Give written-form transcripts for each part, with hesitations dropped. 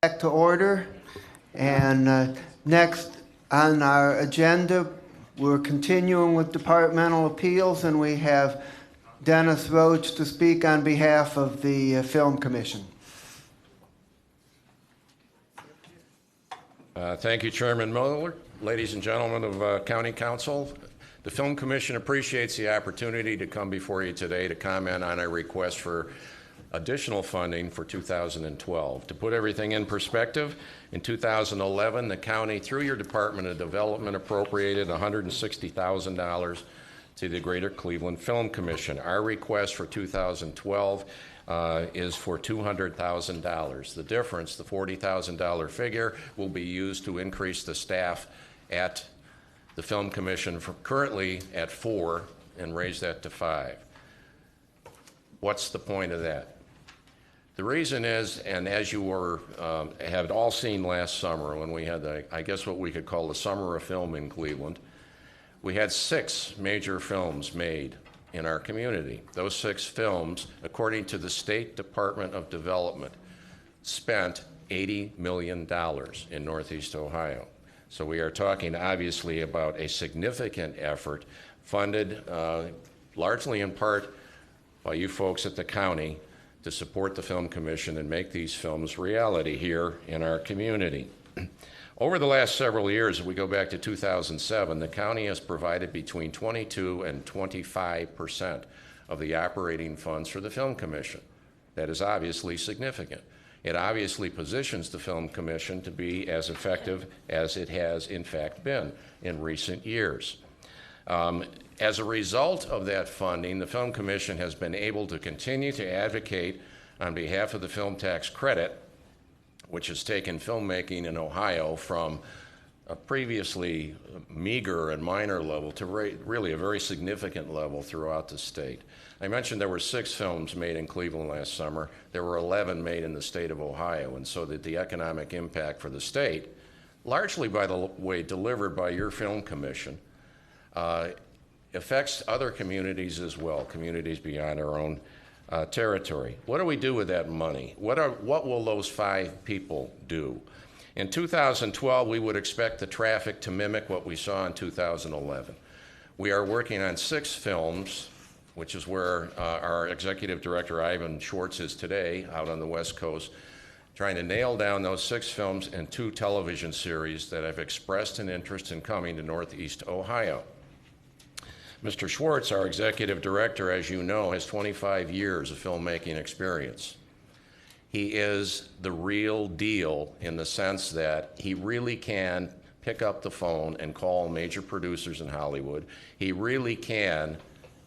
Back to order. And next on our agenda, we're continuing with departmental appeals, and we have Dennis Roach to speak on behalf of the Film Commission. Thank you, Chairman Miller. Ladies and gentlemen of County Council, the Film Commission appreciates the opportunity to come before you today to comment on a request for additional funding for 2012. To put everything in perspective, in 2011, the county, through your Department of Development, appropriated $160,000 to the Greater Cleveland Film Commission. Our request for 2012 is for $200,000. The difference, the $40,000 figure, will be used to increase the staff at the Film Commission from currently at 4 and raise that to 5. What's the point of that? The reason is, and as you were had all seen last summer when we had I guess what we could call the Summer of Film in Cleveland, we had 6 major films made in our community. Those 6 films, according to the State Department of Development, spent $80 million in Northeast Ohio. So we are talking obviously about a significant effort funded largely in part by you folks at the county to support the Film Commission and make these films reality here in our community. Over the last several years, if we go back to 2007, the county has provided between 22 and 25% of the operating funds for the Film Commission. That is obviously significant. It obviously positions the Film Commission to be as effective as it has in fact been in recent years. As a result of that funding, the Film Commission has been able to continue to advocate on behalf of the film tax credit, which has taken filmmaking in Ohio from a previously meager and minor level to really a very significant level throughout the state. I mentioned there were 6 films made in Cleveland last summer. There were 11 made in the state of Ohio, and so that the economic impact for the state, largely by the way delivered by your Film Commission, affects other communities as well, communities beyond our own territory. What do we do with that money? What will those 5 people do? In 2012, we would expect the traffic to mimic what we saw in 2011. We are working on 6 films, which is where our executive director, Ivan Schwartz, is today, out on the West Coast, trying to nail down those 6 films and 2 television series that have expressed an interest in coming to Northeast Ohio. Mr. Schwartz, our executive director, as you know, has 25 years of filmmaking experience. He is the real deal in the sense that he really can pick up the phone and call major producers in Hollywood. He really can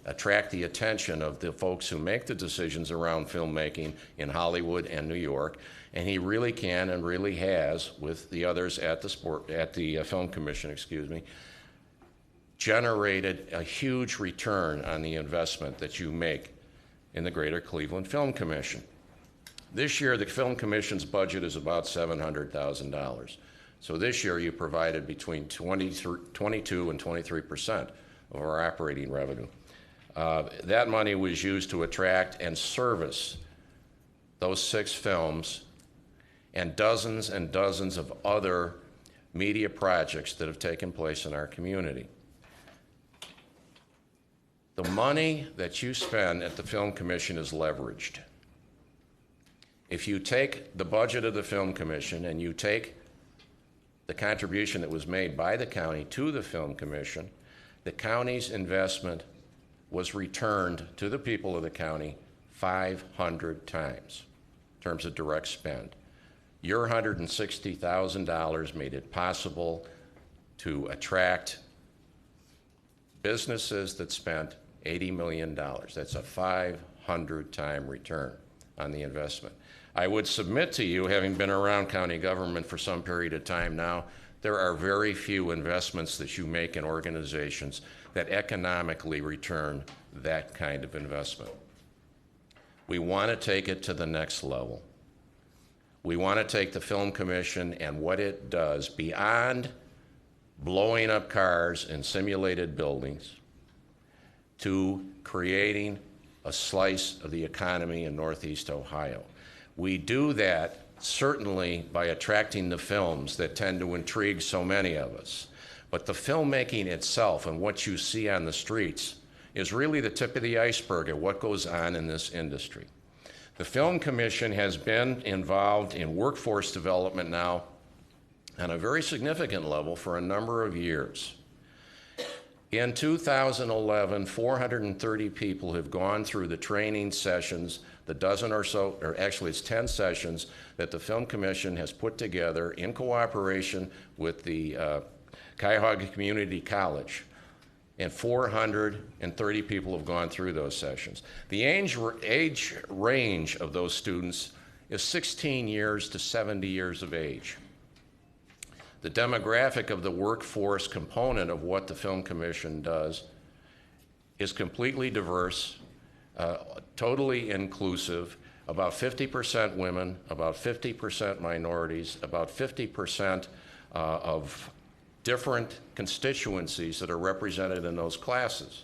attract the attention of the folks who make the decisions around filmmaking in Hollywood and New York, and he really can and really has, with the others at the Film Commission, generated a huge return on the investment that you make in the Greater Cleveland Film Commission. This year, the Film Commission's budget is about $700,000. So this year, you provided between 22 and 23% of our operating revenue. That money was used to attract and service those 6 films and dozens of other media projects that have taken place in our community. The money that you spend at the Film Commission is leveraged. If you take the budget of the Film Commission and you take the contribution that was made by the county to the Film Commission, the county's investment was returned to the people of the county 500 times in terms of direct spend. Your $160,000 made it possible to attract businesses that spent $80 million. That's a 500-time return on the investment. I would submit to you, having been around county government for some period of time now, there are very few investments that you make in organizations that economically return that kind of investment. We want to take it to the next level. We want to take the Film Commission and what it does beyond blowing up cars in simulated buildings to creating a slice of the economy in Northeast Ohio. We do that certainly by attracting the films that tend to intrigue so many of us. But the filmmaking itself and what you see on the streets is really the tip of the iceberg of what goes on in this industry. The Film Commission has been involved in workforce development now on a very significant level for a number of years. In 2011, 430 people have gone through the training sessions, the dozen or so, or actually it's 10 sessions that the Film Commission has put together in cooperation with the Cuyahoga Community College. And 430 people have gone through those sessions. The age range of those students is 16 years to 70 years of age. The demographic of the workforce component of what the Film Commission does is completely diverse, totally inclusive, about 50% women, about 50% minorities, about 50% of different constituencies that are represented in those classes.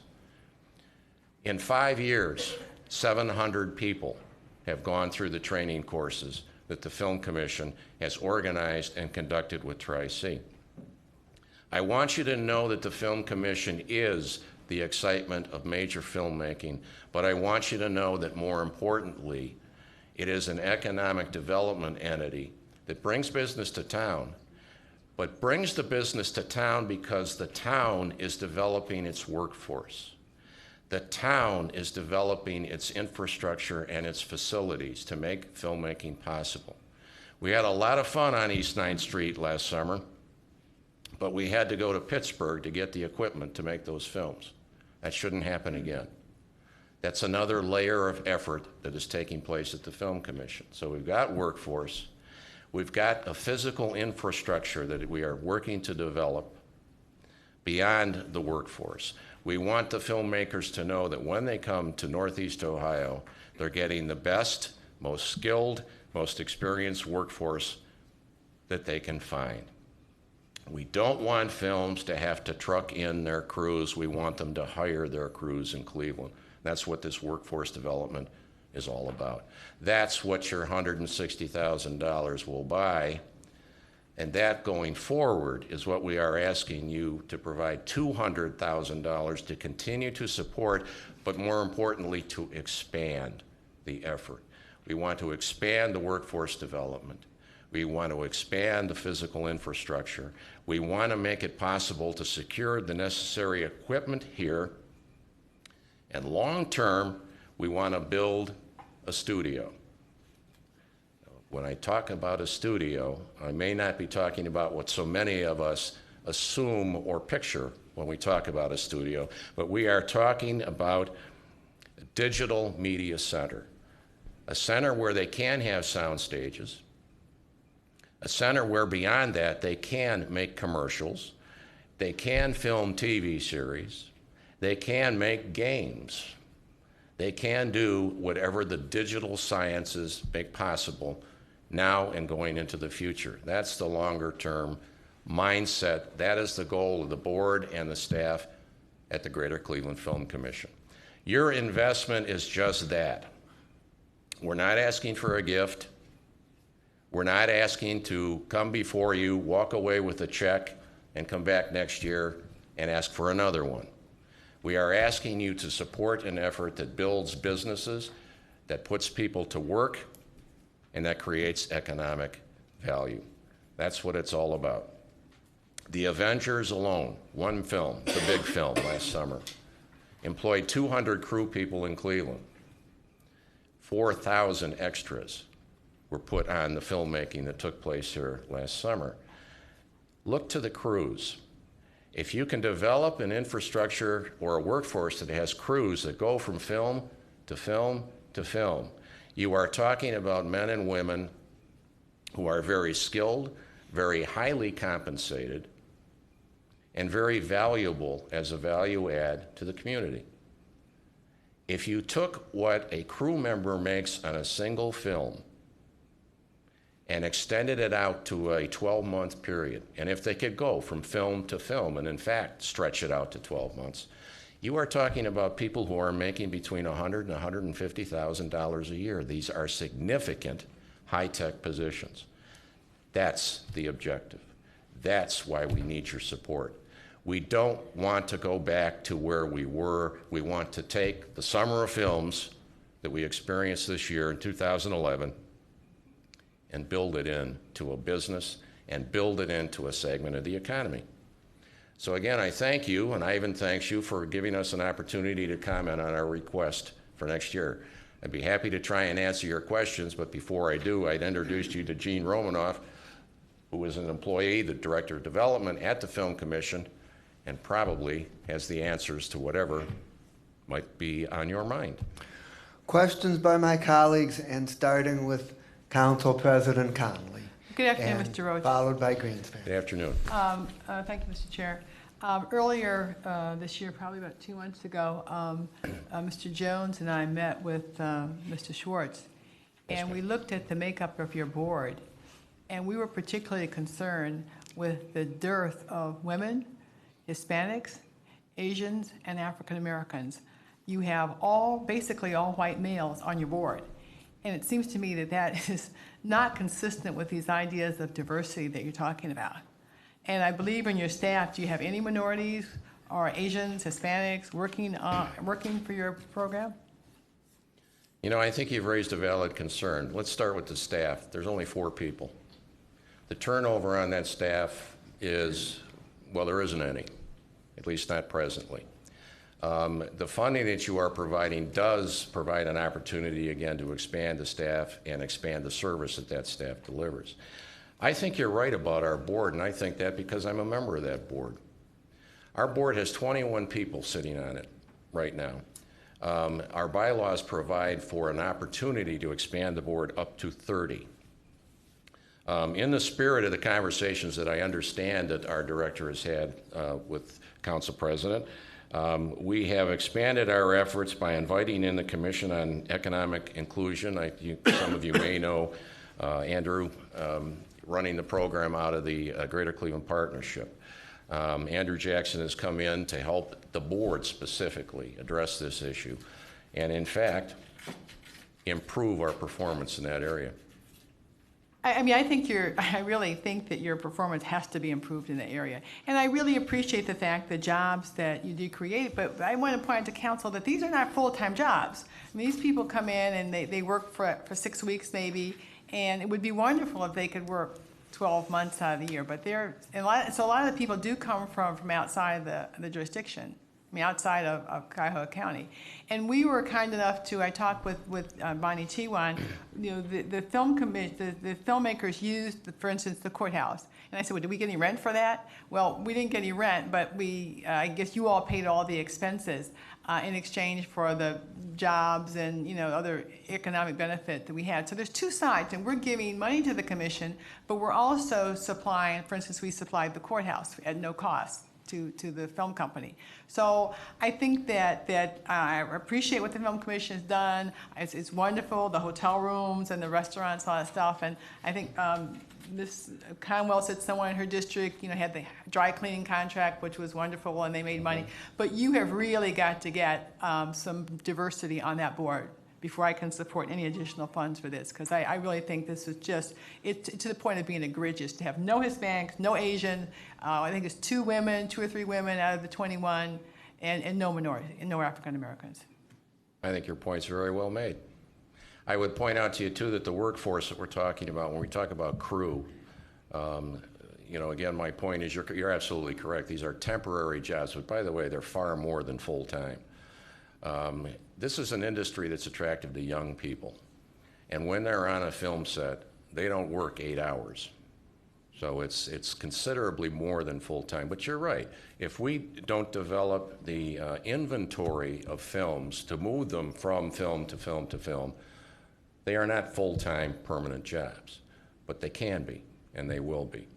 In 5 years, 700 people have gone through the training courses that the Film Commission has organized and conducted with Tri-C. I want you to know that the Film Commission is the excitement of major filmmaking, but I want you to know that more importantly, it is an economic development entity that brings business to town, but brings the business to town because the town is developing its workforce. The town is developing its infrastructure and its facilities to make filmmaking possible. We had a lot of fun on East 9th Street last summer, but we had to go to Pittsburgh to get the equipment to make those films. That shouldn't happen again. That's another layer of effort that is taking place at the Film Commission. So we've got workforce, we've got a physical infrastructure that we are working to develop beyond the workforce. We want the filmmakers to know that when they come to Northeast Ohio, they're getting the best, most skilled, most experienced workforce that they can find. We don't want films to have to truck in their crews. We want them to hire their crews in Cleveland. That's what this workforce development is all about. That's what your $160,000 will buy. And that going forward is what we are asking you to provide $200,000 to continue to support, but more importantly, to expand the effort. We want to expand the workforce development. We want to expand the physical infrastructure. We want to make it possible to secure the necessary equipment here. And long term, we want to build a studio. When I talk about a studio, I may not be talking about what so many of us assume or picture when we talk about a studio, but we are talking about a digital media center, a center where they can have sound stages, a center where beyond that they can make commercials, they can film TV series, they can make games, they can do whatever the digital sciences make possible now and going into the future. That's the longer term mindset. That is the goal of the board and the staff at the Greater Cleveland Film Commission. Your investment is just that. We're not asking for a gift. We're not asking to come before you, walk away with a check, and come back next year and ask for another one. We are asking you to support an effort that builds businesses, that puts people to work, and that creates economic value. That's what it's all about. The Avengers alone, one film, the big film last summer, employed 200 crew people in Cleveland. 4,000 extras were put on the filmmaking that took place here last summer. Look to the crews. If you can develop an infrastructure or a workforce that has crews that go from film to film to film, you are talking about men and women who are very skilled, very highly compensated, and very valuable as a value add to the community. If you took what a crew member makes on a single film and extended it out to a 12-month period, and if they could go from film to film and in fact stretch it out to 12 months, you are talking about people who are making between $100,000 and $150,000 a year. These are significant high-tech positions. That's the objective. That's why we need your support. We don't want to go back to where we were. We want to take the summer of films that we experienced this year in 2011 and build it into a business and build it into a segment of the economy. So again, I thank you, and I even thank you for giving us an opportunity to comment on our request for next year. I'd be happy to try and answer your questions, but before I do, I'd introduce you to Gene Romanoff, who is an employee, the Director of Development at the Film Commission, and probably has the answers to whatever might be on your mind. Questions by my colleagues, and starting with Council President Connolly. Good afternoon, and Mr. Roach. followed by Greenspan. Good afternoon. Thank you, Mr. Chair. Earlier this year, probably about 2 months ago, Mr. Jones and I met with Mr. Schwartz, and we looked at the makeup of your board, and we were particularly concerned with the dearth of women, Hispanics, Asians, and African Americans. You have basically all white males on your board. And it seems to me that that is not consistent with these ideas of diversity that you're talking about. And I believe in your staff, do you have any minorities or Asians, Hispanics working for your program? You know, I think you've raised a valid concern. Let's start with the staff. There's only 4 people. The turnover on that staff is, well, there isn't any, at least not presently. The funding that you are providing does provide an opportunity, again, to expand the staff and expand the service that that staff delivers. I think you're right about our board, and I think that because I'm a member of that board. Our board has 21 people sitting on it right now. Our bylaws provide for an opportunity to expand the board up to 30. In the spirit of the conversations that I understand that our director has had with Council President, we have expanded our efforts by inviting in the Commission on Economic Inclusion. Some of you may know Andrew running the program out of the Greater Cleveland Partnership. Andrew Jackson has come in to help the board specifically address this issue and, in fact, improve our performance in that area. I mean, I really think that your performance has to be improved in the area. And I really appreciate the fact the jobs that you do create, but I want to point out to council that these are not full-time jobs. I mean, these people come in and they work for 6 weeks maybe, and it would be wonderful if they could work 12 months out of the year. But so a lot of the people do come from outside the jurisdiction. I mean, outside of Cuyahoga County. And we were kind enough I talked with Bonnie Chiwan, you know, the filmmakers used, for instance, the courthouse. And I said, well, did we get any rent for that? Well, we didn't get any rent, but I guess you all paid all the expenses in exchange for the jobs and, you know, other economic benefit that we had. So there's 2 sides, and we're giving money to the commission, but we're also supplying, for instance, we supplied the courthouse at no cost to the film company. So I think that I appreciate what the Film Commission has done. It's wonderful, the hotel rooms and the restaurants, all that stuff. And I think Ms. Conwell said someone in her district, you know, had the dry cleaning contract, which was wonderful, and they made money. But you have really got to get some diversity on that board before I can support any additional funds for this, because I really think this is it's to the point of being egregious to have no Hispanics, no Asian. I think it's 2 or 3 women out of the 21, and no minorities, and no African Americans. I think your points are very well made. I would point out to you, too, that the workforce that we're talking about, when we talk about crew, you know, again, my point is you're absolutely correct. These are temporary jobs, but by the way, they're far more than full-time. This is an industry that's attractive to young people. And when they're on a film set, they don't work 8 hours. So it's considerably more than full-time. But you're right. If we don't develop the inventory of films to move them from film to film to film, they are not full-time permanent jobs. But they can be, and they will be.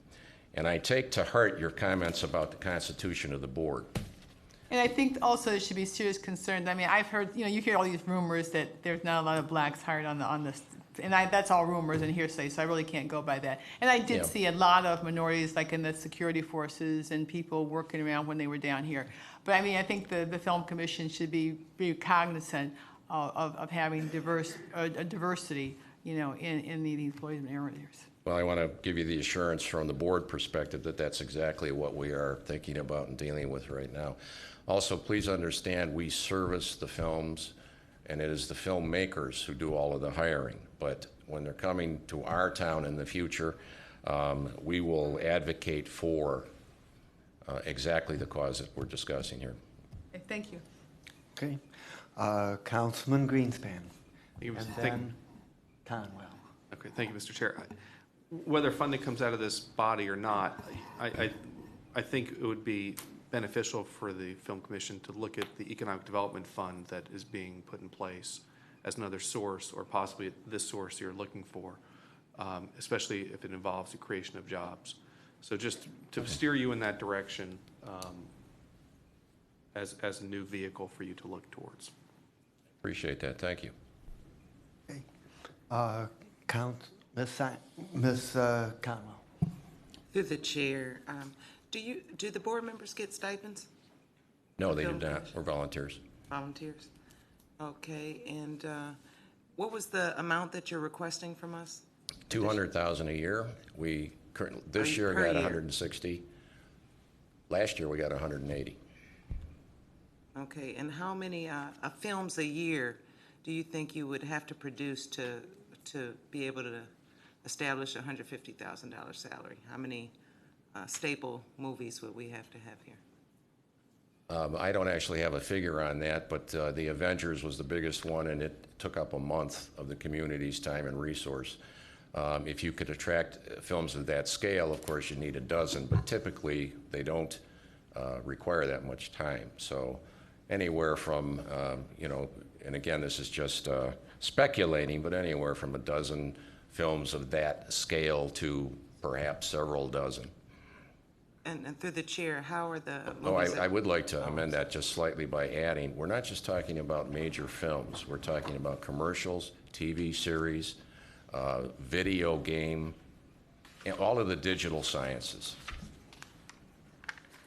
And I take to heart your comments about the constitution of the board. And I think also there should be serious concern. I mean, I've heard, you know, you hear all these rumors that there's not a lot of blacks hired on this, and that's all rumors and hearsay, so I really can't go by that. And I did see a lot of minorities, like in the security forces and people working around when they were down here. But I mean, I think the Film Commission should be cognizant of having diversity, in the employees and narrators. Well, I want to give you the assurance from the board perspective that that's exactly what we are thinking about and dealing with right now. Also, please understand we service the films, and it is the filmmakers who do all of the hiring. But when they're coming to our town in the future, we will advocate for exactly the cause that we're discussing here. Okay, thank you. Okay. Councilman Greenspan. Thank you, And Mr. then Conwell. Okay, thank you, Mr. Chair. Whether funding comes out of this body or not, I think it would be beneficial for the Film Commission to look at the Economic Development Fund that is being put in place as another source, or possibly this source you're looking for, especially if it involves the creation of jobs. So just to steer you in that direction as a new vehicle for you to look towards. Appreciate that. Thank you. Okay. Ms. Conwell. Through the chair, do the board members get stipends? No, they do Film not. commission. We're volunteers. Volunteers? Okay, and what was the amount that you're requesting from us? 200,000 a year. We currently, this year Per got year. 160. Last year we got 180. Okay, and how many films a year do you think you would have to produce to be able to establish a $150,000 salary? How many staple movies would we have to have here? I don't actually have a figure on that, but the Avengers was the biggest one, and it took up a month of the community's time and resource. If you could attract films of that scale, of course, you need a dozen, but typically they don't require that much time. So anywhere from, and again, this is just speculating, but anywhere from a dozen films of that scale to perhaps several dozen. And through the chair, how are the Oh, movies? I would like to amend that just slightly by adding, we're not just talking about major films. We're talking about commercials, TV series, video game, and all of the digital sciences.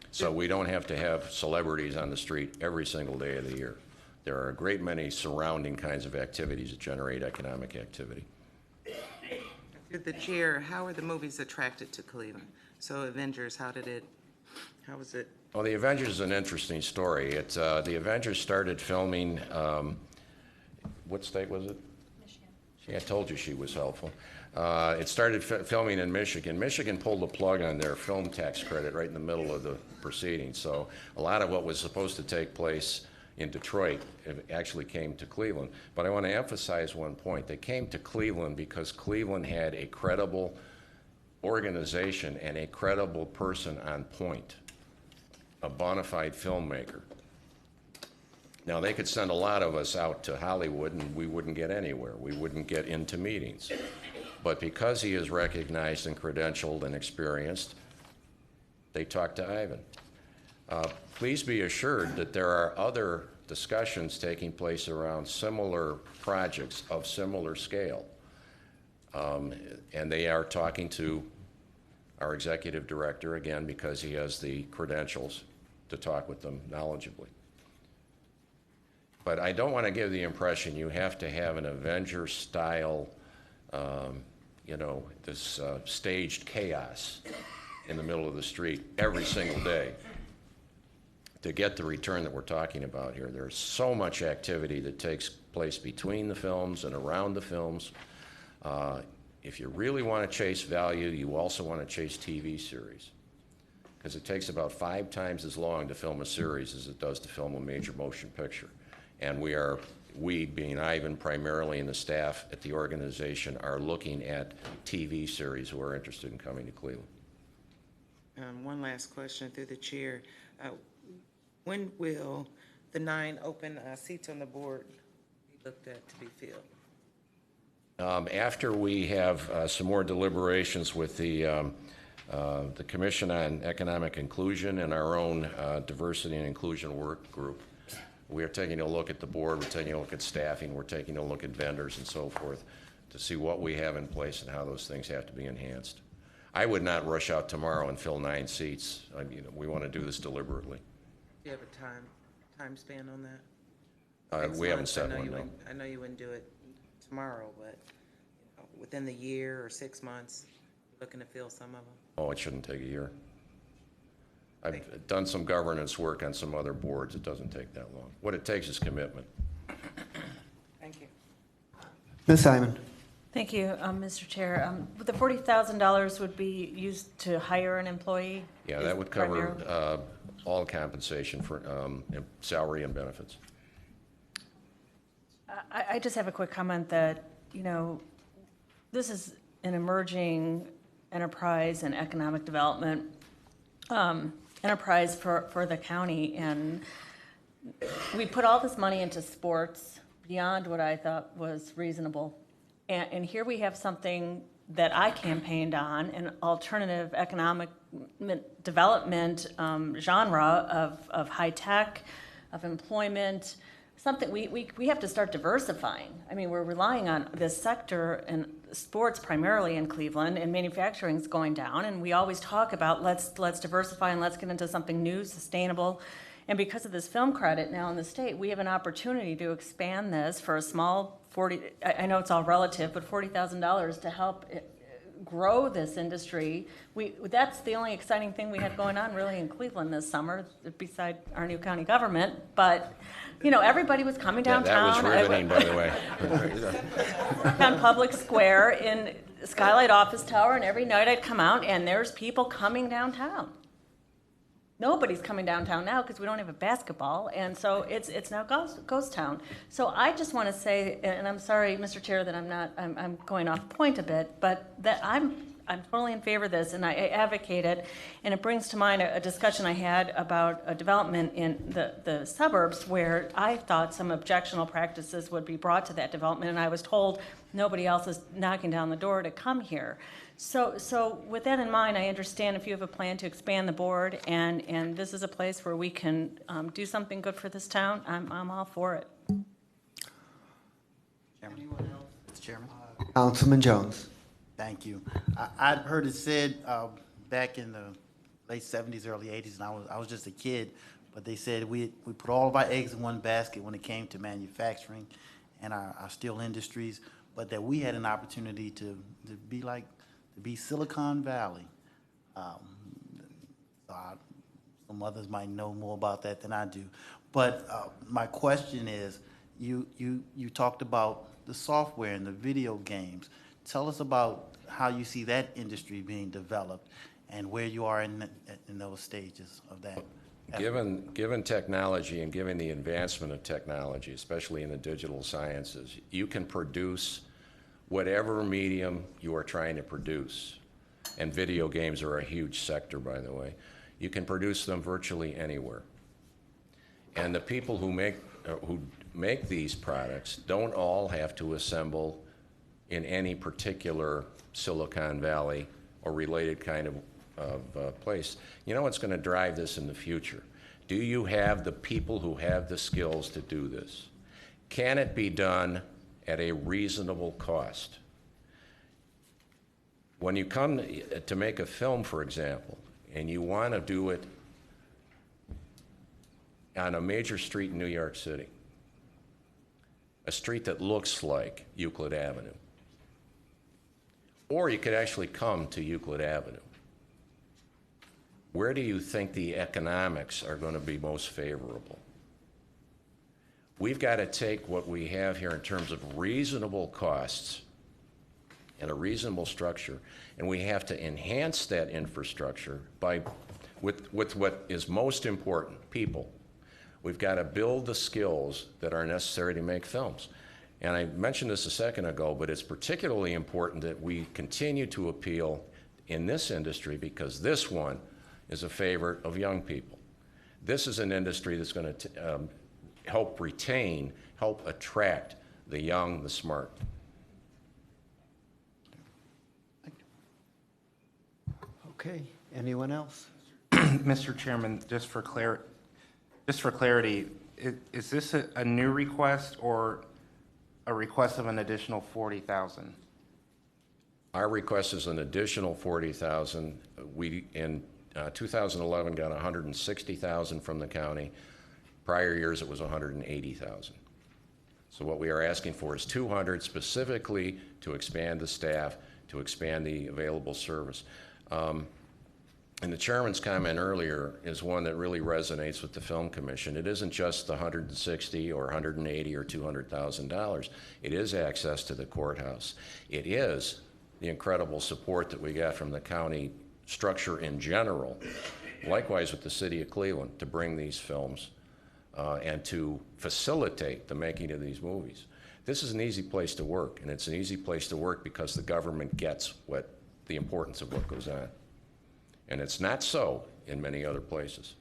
So we don't have to have celebrities on the street every single day of the year. There are a great many surrounding kinds of activities that generate economic activity. Through the chair, how are the movies attracted to Cleveland? So Avengers, how was it? Well, the Avengers is an interesting story. The Avengers started filming, what state was it? Michigan. See, I told you she was helpful. It started filming in Michigan. Michigan pulled the plug on their film tax credit right in the middle of the proceedings. So a lot of what was supposed to take place in Detroit actually came to Cleveland. But I want to emphasize one point. They came to Cleveland because Cleveland had a credible organization and a credible person on point, a bona fide filmmaker. Now, they could send a lot of us out to Hollywood and we wouldn't get anywhere. We wouldn't get into meetings. But because he is recognized and credentialed and experienced, they talked to Ivan. Please be assured that there are other discussions taking place around similar projects of similar scale. And they are talking to our executive director, again, because he has the credentials to talk with them knowledgeably. But I don't want to give the impression you have to have an Avenger-style, this staged chaos in the middle of the street every single day to get the return that we're talking about here. There's so much activity that takes place between the films and around the films. If you really want to chase value, you also want to chase TV series, because it takes about 5 times as long to film a series as it does to film a major motion picture. And we being Ivan primarily and the staff at the organization, are looking at TV series who are interested in coming to Cleveland. One last question through the chair. When will the 9 open seats on the board be looked at to be filled? After we have some more deliberations with the Commission on Economic Inclusion and our own Diversity and Inclusion Work Group, we are taking a look at the board, we're taking a look at staffing, we're taking a look at vendors and so forth to see what we have in place and how those things have to be enhanced. I would not rush out tomorrow and fill 9 seats. We want to do this deliberately. Do you have a time span on that? We haven't set one, no. I know you wouldn't do it tomorrow, but within the year or 6 months, looking to fill some of them? Oh, it shouldn't take a year. I've done some governance work on some other boards. It doesn't take that long. What it takes is commitment. Thank you. Ms. Simon? Thank you, Mr. Chair. The $40,000 would be used to hire an employee? Yeah, Is that would primarily- cover all compensation for salary and benefits. I just have a quick comment that, you know, this is an emerging enterprise and economic development enterprise for the county, and we put all this money into sports beyond what I thought was reasonable. And here we have something that I campaigned on, an alternative economic development genre of high tech, of employment, something we have to start diversifying. I mean, we're relying on this sector and sports primarily in Cleveland, and manufacturing is going down. And we always talk about let's diversify and let's get into something new, sustainable. And because of this film credit now in the state, we have an opportunity to expand this for a small I know it's all relative, but $40,000 to help grow this industry. That's the only exciting thing we have going on really in Cleveland this summer, beside our new county government. But, you know, everybody was coming downtown. That was riveting, by the way. On Public Square in Skylight Office Tower, and every night I'd come out and there's people coming downtown. Nobody's coming downtown now because we don't have a basketball, and so it's now ghost town. So I just want to say, and I'm sorry, Mr. Chair, that I'm going off point a bit, but that I'm totally in favor of this, and I advocate it, and it brings to mind a discussion I had about a development in the suburbs where I thought some objectionable practices would be brought to that development, and I was told nobody else is knocking down the door to come here. So with that in mind, I understand if you have a plan to expand the board, and this is a place where we can do something good for this town, I'm all for it. Mr. Chairman. Councilman Jones? Thank you. I'd heard it said back in the late 70s, early 80s, and I was just a kid, but they said we put all of our eggs in one basket when it came to manufacturing and our steel industries, but that we had an opportunity to be Silicon Valley. Some others might know more about that than I do. But my question is, you talked about the software and the video games. Tell us about how you see that industry being developed and where you are in those stages of that. Given technology and given the advancement of technology, especially in the digital sciences, you can produce whatever medium you are trying to produce. And video games are a huge sector, by the way. You can produce them virtually anywhere. And the people who make these products don't all have to assemble in any particular Silicon Valley or related kind of place. You know what's going to drive this in the future? Do you have the people who have the skills to do this? Can it be done at a reasonable cost? When you come to make a film, for example, and you want to do it on a major street in New York City, a street that looks like Euclid Avenue, or you could actually come to Euclid Avenue, where do you think the economics are going to be most favorable? We've got to take what we have here in terms of reasonable costs and a reasonable structure, and we have to enhance that infrastructure with what is most important, people. We've got to build the skills that are necessary to make films. And I mentioned this a second ago, but it's particularly important that we continue to appeal in this industry because this one is a favorite of young people. This is an industry that's going to help retain, help attract the young, the smart. Okay, anyone else? Mr. Chairman, just for clarity, is this a new request or a request of an additional 40,000? Our request is an additional 40,000. We, in 2011, got 160,000 from the county. Prior years, it was 180,000. So what we are asking for is 200 specifically to expand the staff, to expand the available service. And the chairman's comment earlier is one that really resonates with the Film Commission. It isn't just the 160 or 180 or $200,000. It is access to the courthouse. It is the incredible support that we got from the county structure in general, likewise with the city of Cleveland, to bring these films and to facilitate the making of these movies. This is an easy place to work, and it's an easy place to work because the government gets the importance of what goes on. And it's not so in many other places.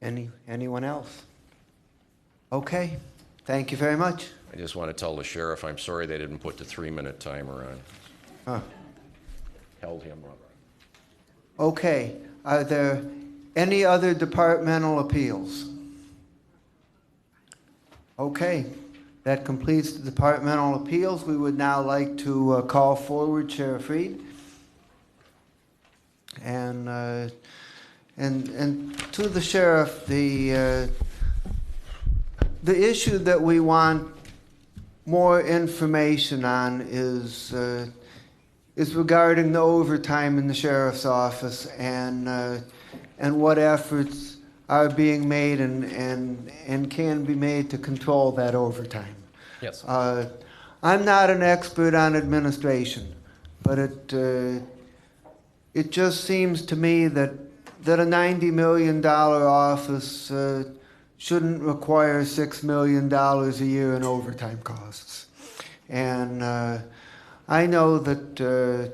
Anyone else? Okay, thank you very much. I just want to tell the sheriff I'm sorry they didn't put the 3-minute timer on. Huh. Held him up. Okay, are there any other departmental appeals? Okay, that completes the departmental appeals. We would now like to call forward Sheriff Reed. And to the sheriff, the issue that we want more information on is regarding the overtime in the sheriff's office and what efforts are being made and can be made to control that overtime. Yes. I'm not an expert on administration, but it just seems to me that a $90 million office shouldn't require $6 million a year in overtime costs. And I know that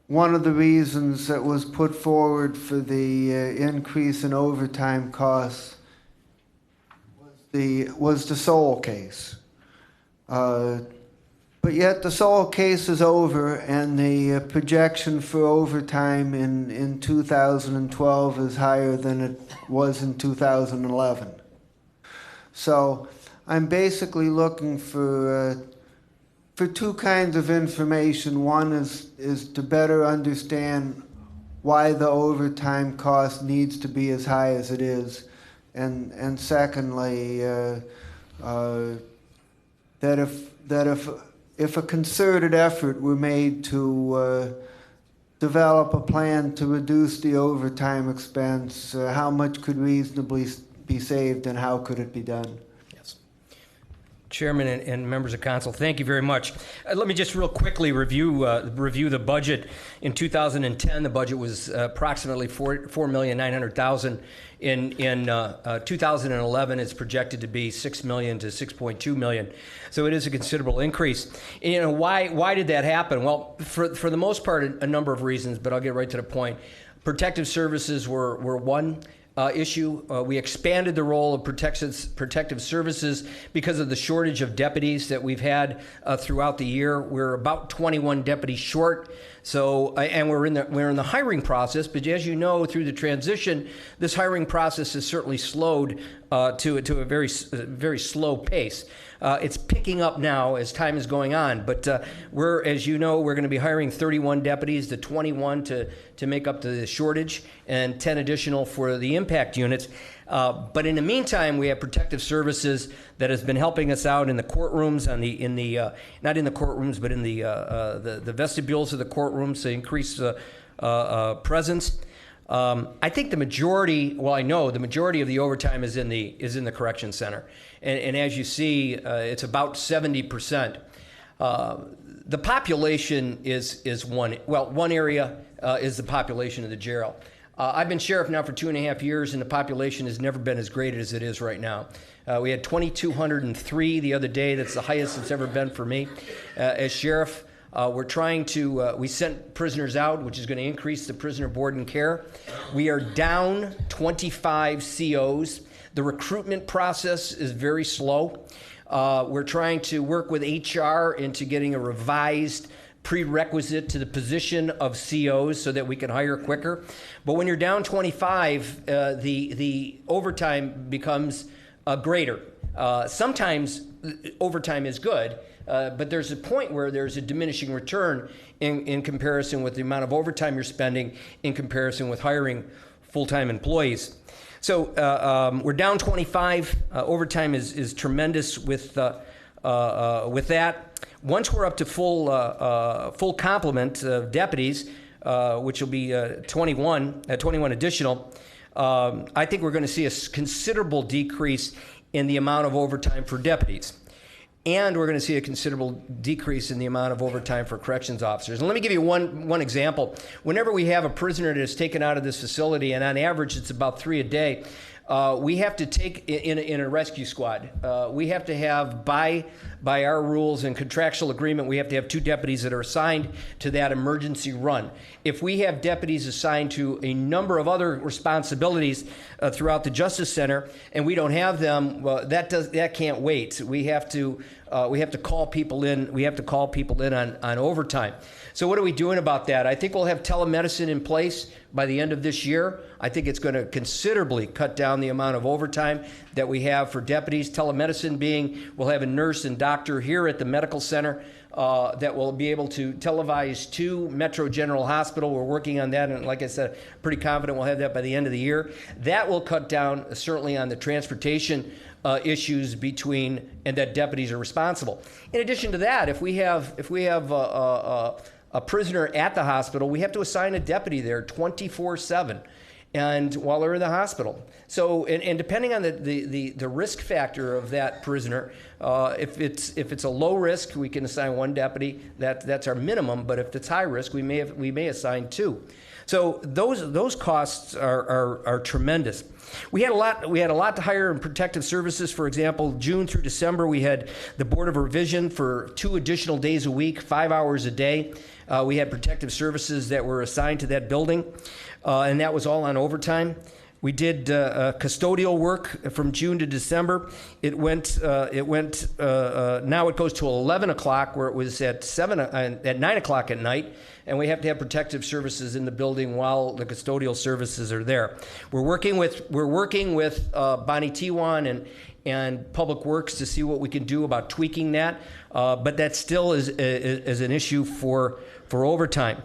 one of the reasons that was put forward for the increase in overtime costs was the Seoul case. But yet the Seoul case is over, and the projection for overtime in 2012 is higher than it was in 2011. So I'm basically looking for two kinds of information. One is to better understand why the overtime cost needs to be as high as it is, and secondly, that if a concerted effort were made to develop a plan to reduce the overtime expense, how much could reasonably be saved and how could it be done? Chairman and members of council, thank you very much. Let me just real quickly review the budget. In 2010, the budget was approximately $4,900,000. In 2011, it's projected to be $6 million to $6.2 million. So it is a considerable increase. And, why did that happen? Well, for the most part, a number of reasons, but I'll get right to the point. Protective services were one issue. We expanded the role of protective services because of the shortage of deputies that we've had throughout the year. We're about 21 deputies short. So, and we're in the hiring process. But as you know, through the transition, this hiring process has certainly slowed to a very slow pace. It's picking up now as time is going on, but as you know, we're going to be hiring 31 deputies, the 21 to make up the shortage, and 10 additional for the impact units. But in the meantime, we have protective services that has been helping us out in the courtrooms, not in the courtrooms, but in the vestibules of the courtrooms to increase presence. I think I know the majority of the overtime is in the correction center. And as you see, it's about 70%. The population is one area is the population of the jail. I've been sheriff now for 2.5 years, and the population has never been as great as it is right now. We had 2,203 the other day. That's the highest it's ever been for me as sheriff. We're trying to, we sent prisoners out, which is going to increase the prisoner board and care. We are down 25 COs. The recruitment process is very slow. We're trying to work with HR into getting a revised prerequisite to the position of COs so that we can hire quicker. But when you're down 25, the overtime becomes greater. Sometimes overtime is good, but there's a point where there's a diminishing return in comparison with the amount of overtime you're spending in comparison with hiring full-time employees. So we're down 25. Overtime is tremendous with that. Once we're up to full complement of deputies, which will be 21 additional, I think we're going to see a considerable decrease in the amount of overtime for deputies. And we're going to see a considerable decrease in the amount of overtime for corrections officers. And let me give you one example. Whenever we have a prisoner that is taken out of this facility, and on average it's about 3 a day, we have to take, in a rescue squad, we have to have, by our rules and contractual agreement, we have to have 2 deputies that are assigned to that emergency run. If we have deputies assigned to a number of other responsibilities throughout the Justice Center, and we don't have them, well, that can't wait. We have to call people in. We have to call people in on overtime. So what are we doing about that? I think we'll have telemedicine in place by the end of this year. I think it's going to considerably cut down the amount of overtime that we have for deputies. Telemedicine being, we'll have a nurse and doctor here at the medical center that will be able to televise to Metro General Hospital. We're working on that, and like I said, pretty confident we'll have that by the end of the year. That will cut down certainly on the transportation issues and that deputies are responsible. In addition to that, if we have a prisoner at the hospital, we have to assign a deputy there 24/7, and while they're in the hospital. So, and depending on the risk factor of that prisoner, if it's a low risk, we can assign 1 deputy. That's our minimum. But if it's high risk, we may assign 2. So those costs are tremendous. We had a lot to hire in protective services. For example, June through December, we had the Board of Revision for 2 additional days a week, 5 hours a day. We had protective services that were assigned to that building, and that was all on overtime. We did custodial work from June to December. Now it goes to 11 o'clock, where it was at 9 o'clock at night, and we have to have protective services in the building while the custodial services are there. We're working with Bonnie Tiwan and Public Works to see what we can do about tweaking that, but that still is an issue for overtime.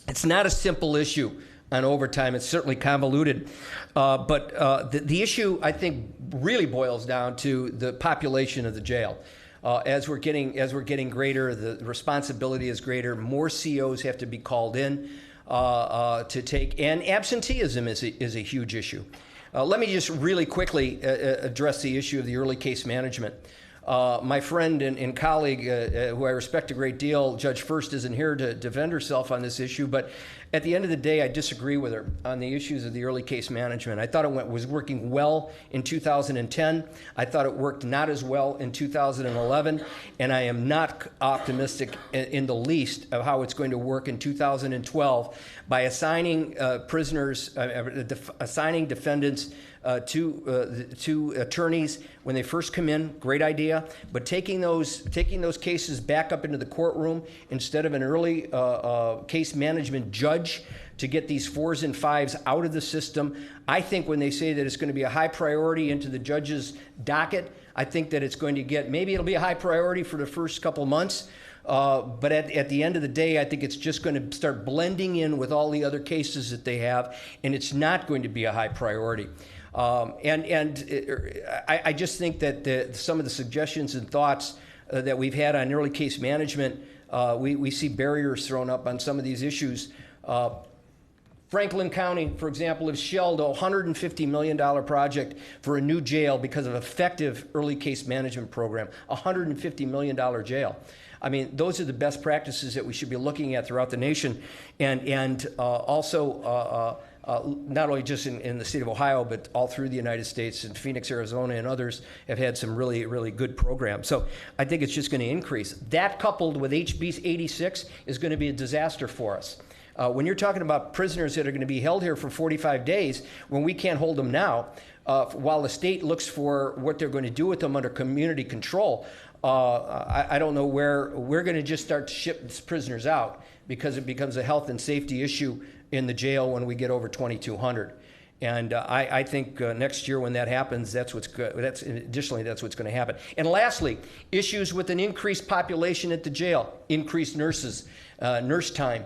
It's not a simple issue on overtime. It's certainly convoluted, but the issue, I think, really boils down to the population of the jail. As we're getting greater, the responsibility is greater. More COs have to be called in to take, and absenteeism is a huge issue. Let me just really quickly address the issue of the early case management. My friend and colleague, who I respect a great deal, Judge First, isn't here to defend herself on this issue, but at the end of the day, I disagree with her on the issues of the early case management. I thought it was working well in 2010. I thought it worked not as well in 2011, and I am not optimistic in the least of how it's going to work in 2012 by assigning assigning defendants to attorneys when they first come in. Great idea, but taking those cases back up into the courtroom instead of an early case management judge to get these 4s and 5s out of the system. I think when they say that it's going to be a high priority into the judge's docket, I think that it's going to maybe it'll be a high priority for the first couple months, but at the end of the day, I think it's just going to start blending in with all the other cases that they have, and it's not going to be a high priority. I just think that some of the suggestions and thoughts that we've had on early case management, we see barriers thrown up on some of these issues. Franklin County, for example, has shelled a $150 million project for a new jail because of effective early case management program, a $150 million jail. I mean, those are the best practices that we should be looking at throughout the nation, and also not only just in the state of Ohio, but all through the United States, and Phoenix, Arizona, and others have had some really, really good programs. So I think it's just going to increase. That coupled with HB 86 is going to be a disaster for us. When you're talking about prisoners that are going to be held here for 45 days, when we can't hold them now, while the state looks for what they're going to do with them under community control, I don't know where we're going to just start to ship prisoners out, because it becomes a health and safety issue in the jail when we get over 2,200. And I think next year when that happens, that's what's going to happen. And lastly, issues with an increased population at the jail, increased nurses, nurse time.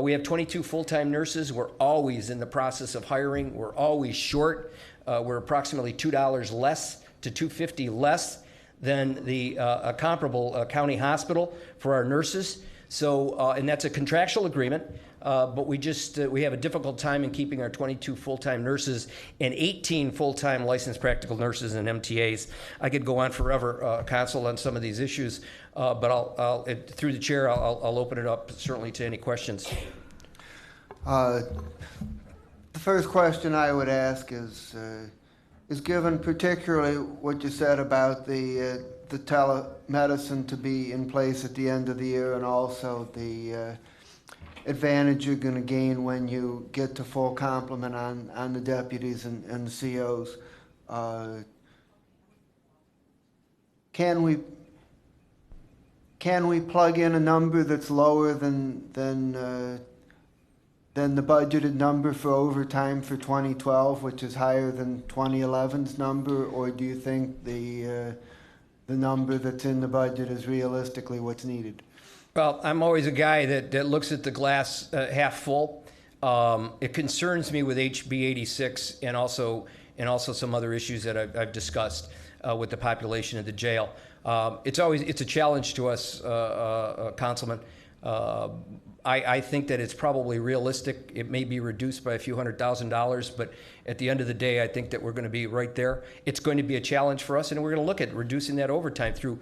We have 22 full-time nurses. We're always in the process of hiring. We're always short. We're approximately $2 less to $2.50 less than the a comparable county hospital for our nurses. So, and that's a contractual agreement, but we have a difficult time in keeping our 22 full-time nurses and 18 full-time licensed practical nurses and MTAs. I could go on forever, Council, on some of these issues, but I'll through the chair, I'll open it up certainly to any questions. The first question I would ask is given particularly what you said about the telemedicine to be in place at the end of the year, and also the advantage you're going to gain when you get to full complement on the deputies and the COs. Can we plug in a number that's lower than the budgeted number for overtime for 2012, which is higher than 2011's number, or do you think the number that's in the budget is realistically what's needed? Well, I'm always a guy that looks at the glass half full. It concerns me with HB 86 and also some other issues that I've discussed with the population of the jail. It's a challenge to us, Councilman. I think that it's probably realistic. It may be reduced by a few $100,000, but at the end of the day, I think that we're going to be right there. It's going to be a challenge for us, and we're going to look at reducing that overtime through,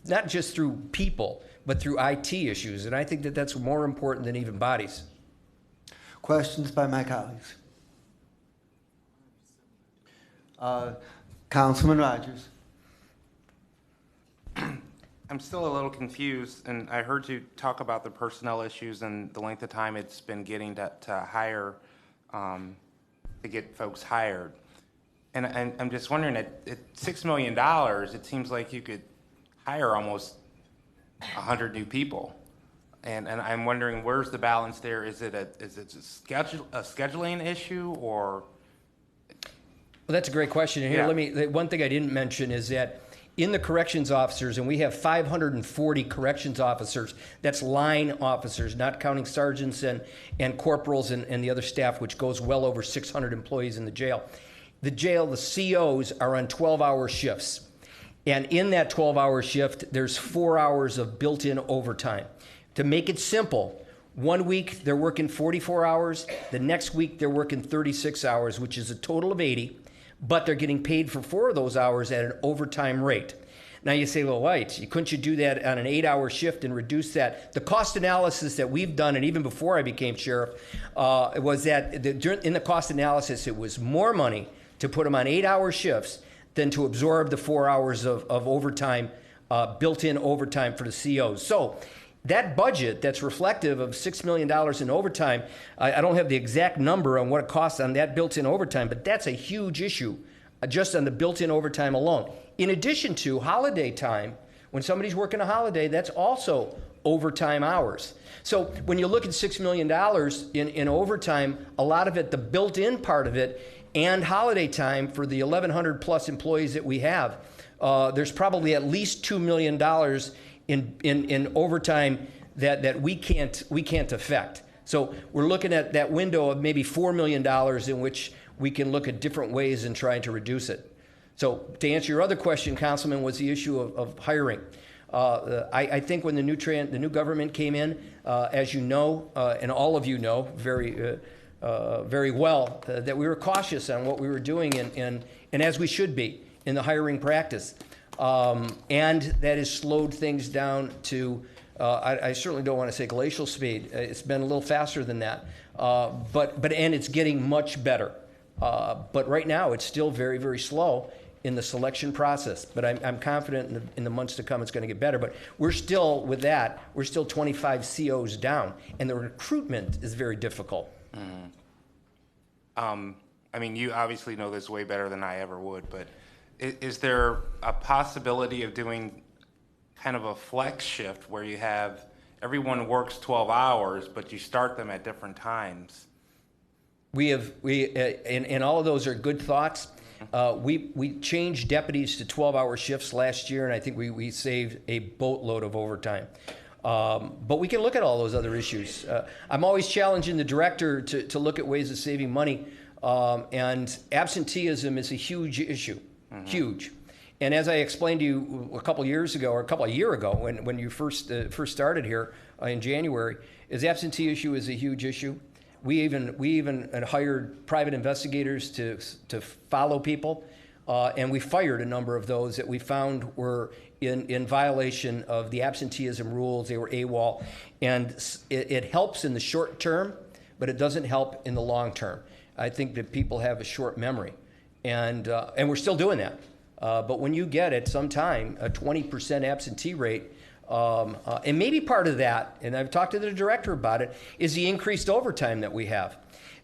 not just through people, but through IT issues, and I think that that's more important than even bodies. Questions by my colleagues? Councilman Rogers. I'm still a little confused, and I heard you talk about the personnel issues and the length of time it's been getting to hire, to get folks hired. And I'm just wondering, at $6 million, it seems like you could hire almost 100 new people. And I'm wondering, where's the balance there? Is it a scheduling issue, or? Well, that's a great question. And here, Yeah. one thing I didn't mention is that in the corrections officers, and we have 540 corrections officers, that's line officers, not counting sergeants and corporals and the other staff, which goes well over 600 employees in the jail. The COs are on 12-hour shifts. And in that 12-hour shift, there's 4 hours of built-in overtime. To make it simple, 1 week they're working 44 hours, the next week they're working 36 hours, which is a total of 80. But they're getting paid for 4 of those hours at an overtime rate. Now you say, well, wait, couldn't you do that on an 8-hour shift and reduce that? The cost analysis that we've done, and even before I became sheriff, was that in the cost analysis, it was more money to put them on 8-hour shifts than to absorb the 4 hours of overtime, built-in overtime for the COs. So that budget that's reflective of $6 million in overtime, I don't have the exact number on what it costs on that built-in overtime, but that's a huge issue just on the built-in overtime alone. In addition to holiday time, when somebody's working a holiday, that's also overtime hours. So when you look at $6 million in overtime, a lot of it, the built-in part of it, and holiday time for the 1,100 plus employees that we have, there's probably at least $2 million in overtime that we can't affect. So we're looking at that window of maybe $4 million in which we can look at different ways in trying to reduce it. So to answer your other question, Councilman, was the issue of hiring. I think when the new government came in, as you know, and all of you know very well, that we were cautious on what we were doing, and as we should be in the hiring practice. And that has slowed things down to, I certainly don't want to say glacial speed. It's been a little faster than that. And it's getting much better. But right now, it's still very, very slow in the selection process. But I'm confident in the months to come, it's going to get better. But we're still, with that, we're still 25 COs down. And the recruitment is very difficult. I mean, you obviously know this way better than I ever would, but is there a possibility of doing kind of a flex shift where you have everyone works 12 hours, but you start them at different times? And all of those are good thoughts. We changed deputies to 12-hour shifts last year, and I think we saved a boatload of overtime. But we can look at all those other issues. I'm always challenging the director to look at ways of saving money And absenteeism is a huge issue, huge. And as I explained to you a year ago, when you first started here in January, absentee issue is a huge issue. We even hired private investigators to follow people, and we fired a number of those that we found were in violation of the absenteeism rules. They were AWOL, and it helps in the short term, but it doesn't help in the long term. I think that people have a short memory, and we're still doing that. But when you get at some time a 20% absentee rate, and maybe part of that, and I've talked to the director about it, is the increased overtime that we have.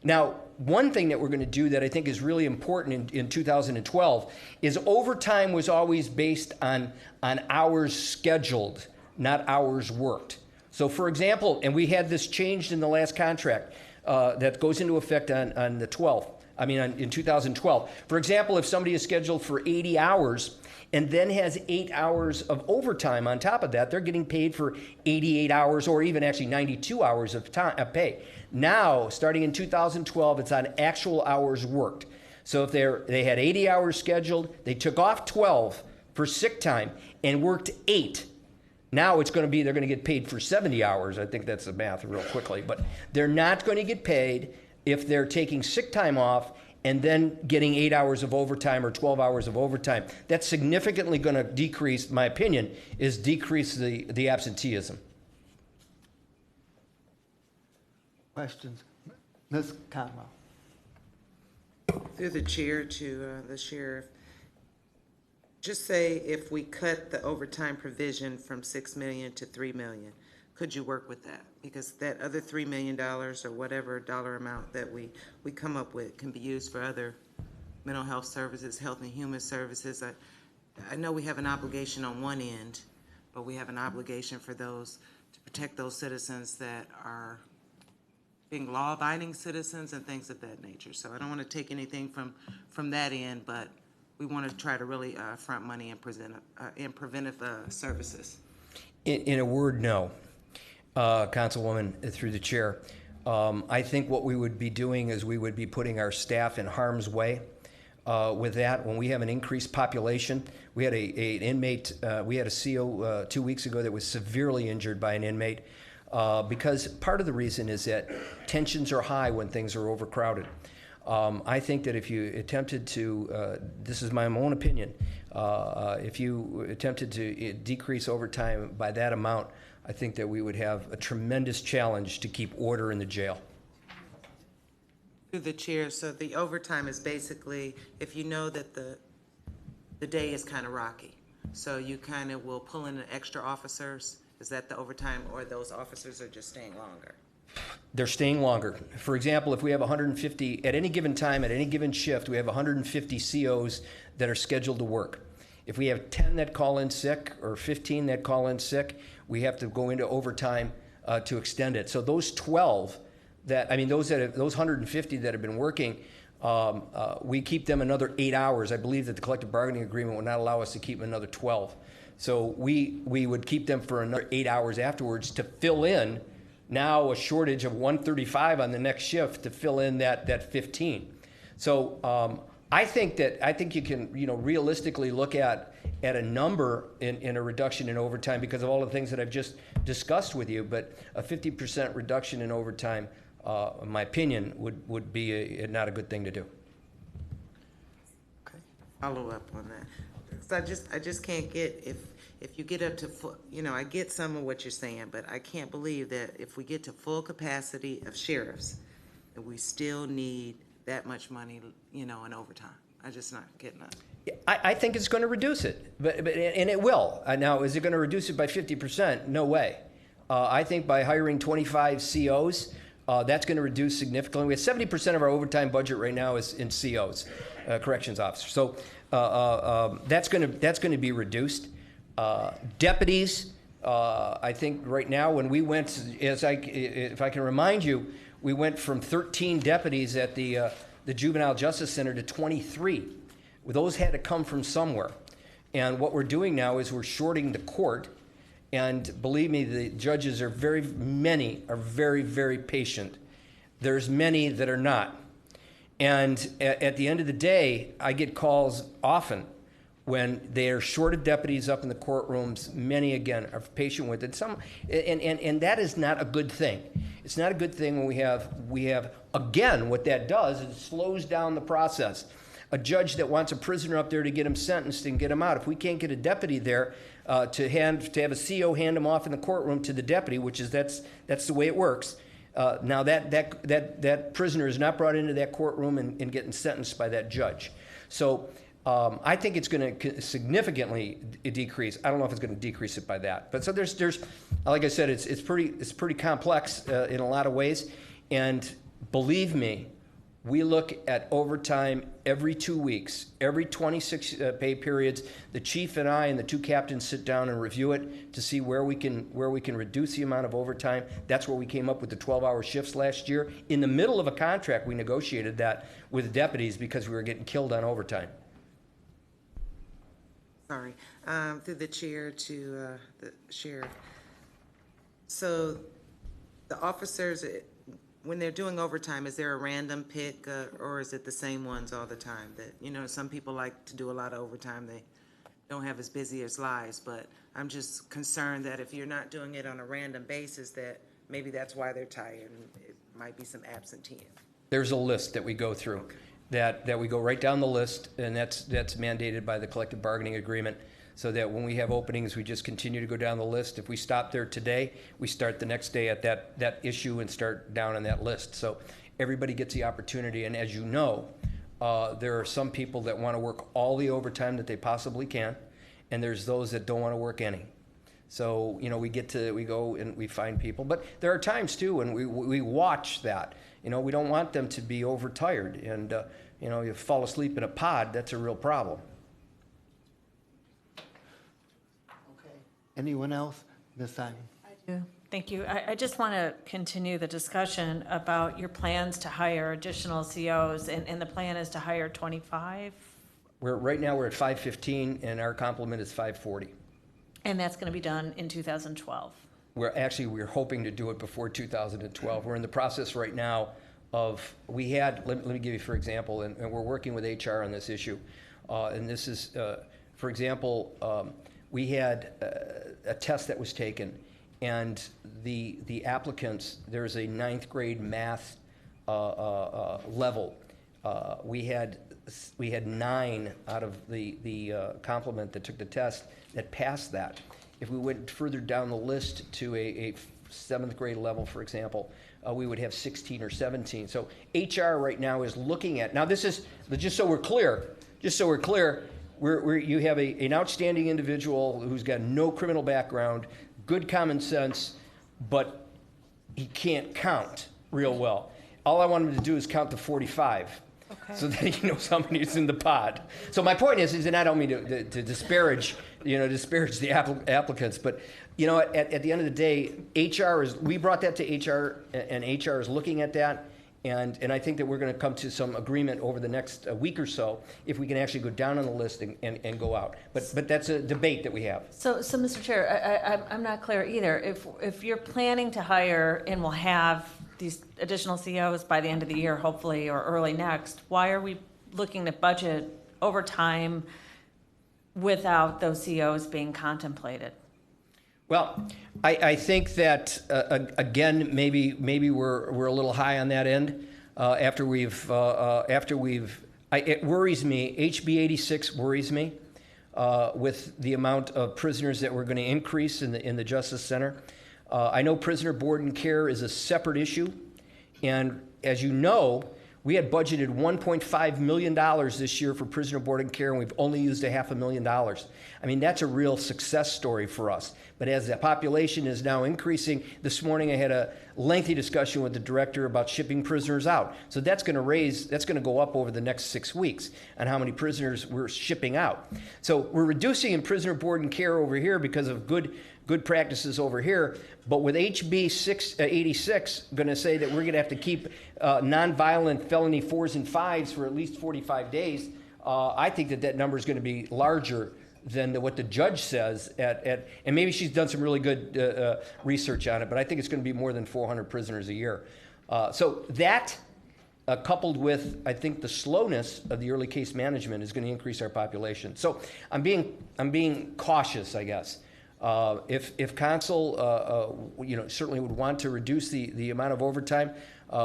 Now, one thing that we're going to do that I think is really important in 2012 is overtime was always based on hours scheduled, not hours worked. So, for example, and we had this changed in the last contract that goes into effect on the 12th. In 2012. For example, if somebody is scheduled for 80 hours and then has 8 hours of overtime on top of that, they're getting paid for 88 hours or even actually 92 hours of pay. Now, starting in 2012, it's on actual hours worked. So if they had 80 hours scheduled, they took off 12 for sick time and worked 8. Now they're going to get paid for 70 hours. I think that's the math real quickly. But they're not going to get paid if they're taking sick time off and then getting 8 hours of overtime or 12 hours of overtime. That's significantly going to decrease, my opinion, decrease the absenteeism. Questions? Ms. Conwell. Through the chair to the sheriff, just say if we cut the overtime provision from $6 million to $3 million, could you work with that? Because that other $3 million or whatever dollar amount that we come up with can be used for other mental health services, health and human services. I know we have an obligation on one end, but we have an obligation for those to protect those citizens that are being law-abiding citizens and things of that nature. So I don't want to take anything from that end, but we want to try to really front money in preventive services. In a word, no. Councilwoman, through the chair, I think what we would be doing is we would be putting our staff in harm's way with that. When we have an increased population, we had an inmate, we had a CO 2 weeks ago that was severely injured by an inmate because part of the reason is that tensions are high when things are overcrowded. I think that if you attempted to, this is my own opinion, if you attempted to decrease overtime by that amount, I think that we would have a tremendous challenge to keep order in the jail. Through the chair, so the overtime is basically if you know that the day is kind of rocky, so you kind of will pull in extra officers. Is that the overtime, or those officers are just staying longer? They're staying longer. For example, if we have 150, at any given time, at any given shift, we have 150 COs that are scheduled to work. If we have 10 that call in sick or 15 that call in sick, we have to go into overtime to extend it. So those 12 those 150 that have been working, we keep them another 8 hours. I believe that the collective bargaining agreement would not allow us to keep another 12. So we would keep them for another 8 hours afterwards to fill in now a shortage of 135 on the next shift to fill in that 15. So I think you can realistically look at a number in a reduction in overtime because of all the things that I've just discussed with you. But a 50% reduction in overtime, in my opinion, would be not a good thing to do. Okay. Follow up on that. So I just can't get if you get up to full, I get some of what you're saying, but I can't believe that if we get to full capacity of sheriffs, that we still need that much money, in overtime. I'm just not getting that. I think it's going to reduce it, but and it will. Now, is it going to reduce it by 50%? No way. I think by hiring 25 COs, that's going to reduce significantly. We have 70% of our overtime budget right now is in COs, corrections officers. So that's going to be reduced. Deputies, I think right now when we went, if I can remind you, we went from 13 deputies at the Juvenile Justice Center to 23. Those had to come from somewhere. And what we're doing now is we're shorting the court. And believe me, the judges many are very, very patient. There's many that are not. And at the end of the day, I get calls often when they are short of deputies up in the courtrooms. Many, again, are patient with it. And that is not a good thing. It's not a good thing when we have, again, what that does is it slows down the process. A judge that wants a prisoner up there to get him sentenced and get him out, if we can't get a deputy there to have a CO hand him off in the courtroom to the deputy, which is that's the way it works. Now that prisoner is not brought into that courtroom and getting sentenced by that judge. So I think it's going to significantly decrease. I don't know if it's going to decrease it by that, but so there's like I said, it's pretty complex in a lot of ways, and believe me, we look at overtime every 2 weeks, every 26 pay periods. The chief and I and the two captains sit down and review it to see where we can reduce the amount of overtime. That's where we came up with the 12-hour shifts last year. In the middle of a contract, we negotiated that with deputies because we were getting killed on overtime. Sorry, through the chair to the sheriff. So the officers, when they're doing overtime, is there a random pick or is it the same ones all the time? That, some people like to do a lot of overtime. They don't have as busy as lives, but I'm just concerned that if you're not doing it on a random basis, that maybe that's why they're tired and it might be some absenteeism. There's a list that we go through. Okay. That we go right down the list, and that's mandated by the collective bargaining agreement, so that when we have openings, we just continue to go down the list. If we stop there today, we start the next day at that issue and start down on that list. So everybody gets the opportunity, and as you know, there are some people that want to work all the overtime that they possibly can, and there's those that don't want to work any. So, we go and we find people, but there are times too when we watch that. We don't want them to be overtired, and you fall asleep in a pod, that's a real problem. Okay. Anyone else? Ms. Simon? I do. Thank you. I just want to continue the discussion about your plans to hire additional COs, and the plan is to hire 25? Right now we're at 515, and our complement is 540. And that's going to be done in 2012? We're hoping to do it before 2012. We're in the process right now of, let me give you for example, and we're working with HR on this issue. And this is, for example, we had a test that was taken, and the applicants, there's a 9th grade math level. We had 9 out of the complement that took the test that passed that. If we went further down the list to a 7th grade level, for example, we would have 16 or 17. So HR right now is looking at, now this is, just so we're clear, you have an outstanding individual who's got no criminal background, good common sense, but he can't count real well. All I want him to do is count to 45. Okay. So that he knows how many is in the pod. So my point is and I don't mean to disparage, the applicants, but at the end of the day, we brought that to HR, and HR is looking at that, and I think that we're going to come to some agreement over the next week or so if we can actually go down on the list and go out. But that's a debate that we have. So Mr. Chair, I'm not clear either. If you're planning to hire and will have these additional COs by the end of the year, hopefully, or early next, why are we looking to budget overtime without those COs being contemplated? Well, I think that again, maybe we're a little high on that end. It worries me. HB 86 worries me with the amount of prisoners that we're going to increase in the Justice Center. I know prisoner board and care is a separate issue, and as you know, we had budgeted $1.5 million this year for prisoner board and care, and we've only used $500,000. I mean, that's a real success story for us. But as the population is now increasing, this morning I had a lengthy discussion with the director about shipping prisoners out. So that's going to go up over the next 6 weeks on how many prisoners we're shipping out. So we're reducing in prisoner board and care over here because of good practices over here, but with HB 86 going to say that we're going to have to keep nonviolent felony 4s and 5s for at least 45 days, I think that number is going to be larger than what the judge says and maybe she's done some really good research on it, but I think it's going to be more than 400 prisoners a year. So that coupled with, I think, the slowness of the early case management is going to increase our population. So I'm being cautious, I guess. If council, certainly would want to reduce the amount of overtime,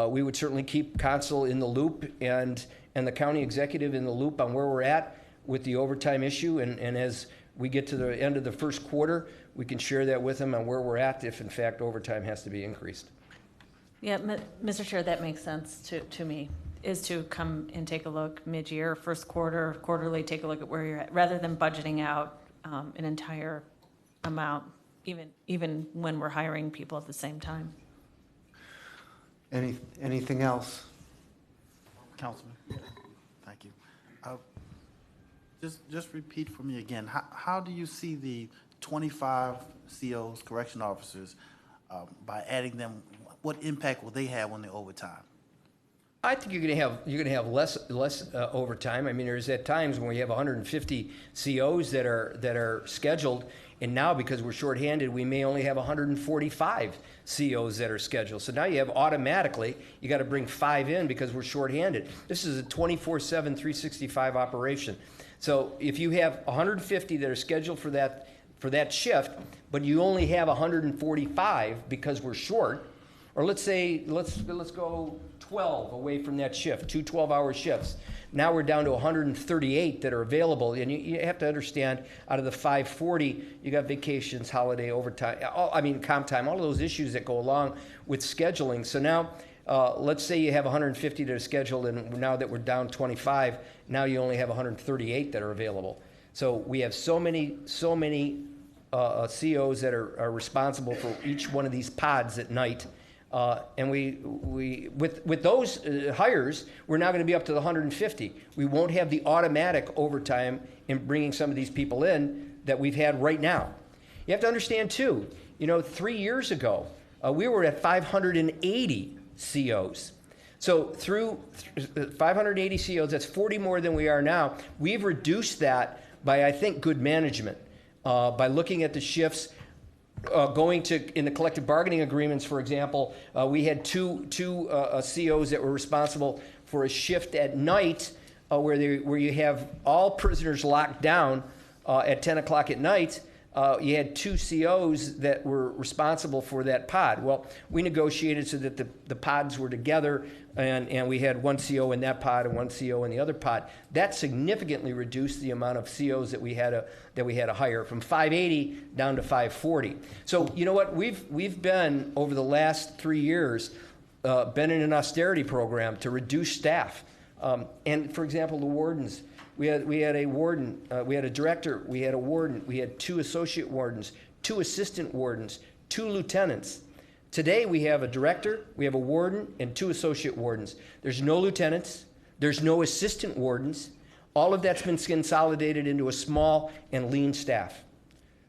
we would certainly keep council in the loop and the county executive in the loop on where we're at with the overtime issue. And as we get to the end of the first quarter, we can share that with them on where we're at if in fact overtime has to be increased. Yeah, Mr. Chair, that makes sense to me, is to come and take a look mid-year, first quarter, quarterly, take a look at where you're at, rather than budgeting out an entire amount, even when we're hiring people at the same time. Anything else? Councilman, thank you. Just repeat for me again, how do you see the 25 COs, correction officers, by adding them, what impact will they have on the overtime? I think you're gonna have less overtime. I mean, there's at times when we have 150 COs that are scheduled, and now because we're shorthanded, we may only have 145 COs that are scheduled. So now you have automatically, you got to bring 5 in because we're shorthanded. This is a 24/7, 365 operation. So if you have 150 that are scheduled for that shift, but you only have 145 because we're short, or let's go 12 away from that shift, 2 12-hour shifts. Now we're down to 138 that are available, and you have to understand, out of the 540, you got vacations, holiday, overtime, comp time, all of those issues that go along with scheduling. So now, let's say you have 150 that are scheduled, and now that we're down 25, now you only have 138 that are available. So we have so many COs that are responsible for each one of these pods at night. And we with those hires, we're now going to be up to the 150. We won't have the automatic overtime in bringing some of these people in that we've had right now. You have to understand too, 3 years ago, we were at 580 COs. So through 580 COs, that's 40 more than we are now. We've reduced that by, I think, good management, by looking at the shifts. Going to, in the collective bargaining agreements, for example, we had two COs that were responsible for a shift at night where you have all prisoners locked down at 10 o'clock at night. You had 2 COs that were responsible for that pod. Well, we negotiated so that the pods were together, and we had 1 CO in that pod and 1 CO in the other pod. That significantly reduced the amount of COs that we had to hire, from 580 down to 540. So you know what? We've been, over the last 3 years, been in an austerity program to reduce staff. And for example, the wardens. We had a warden, we had a director, we had a warden, we had 2 associate wardens, 2 assistant wardens, 2 lieutenants. Today we have a director, we have a warden, and 2 associate wardens. There's no lieutenants, there's no assistant wardens. All of that's been consolidated into a small and lean staff.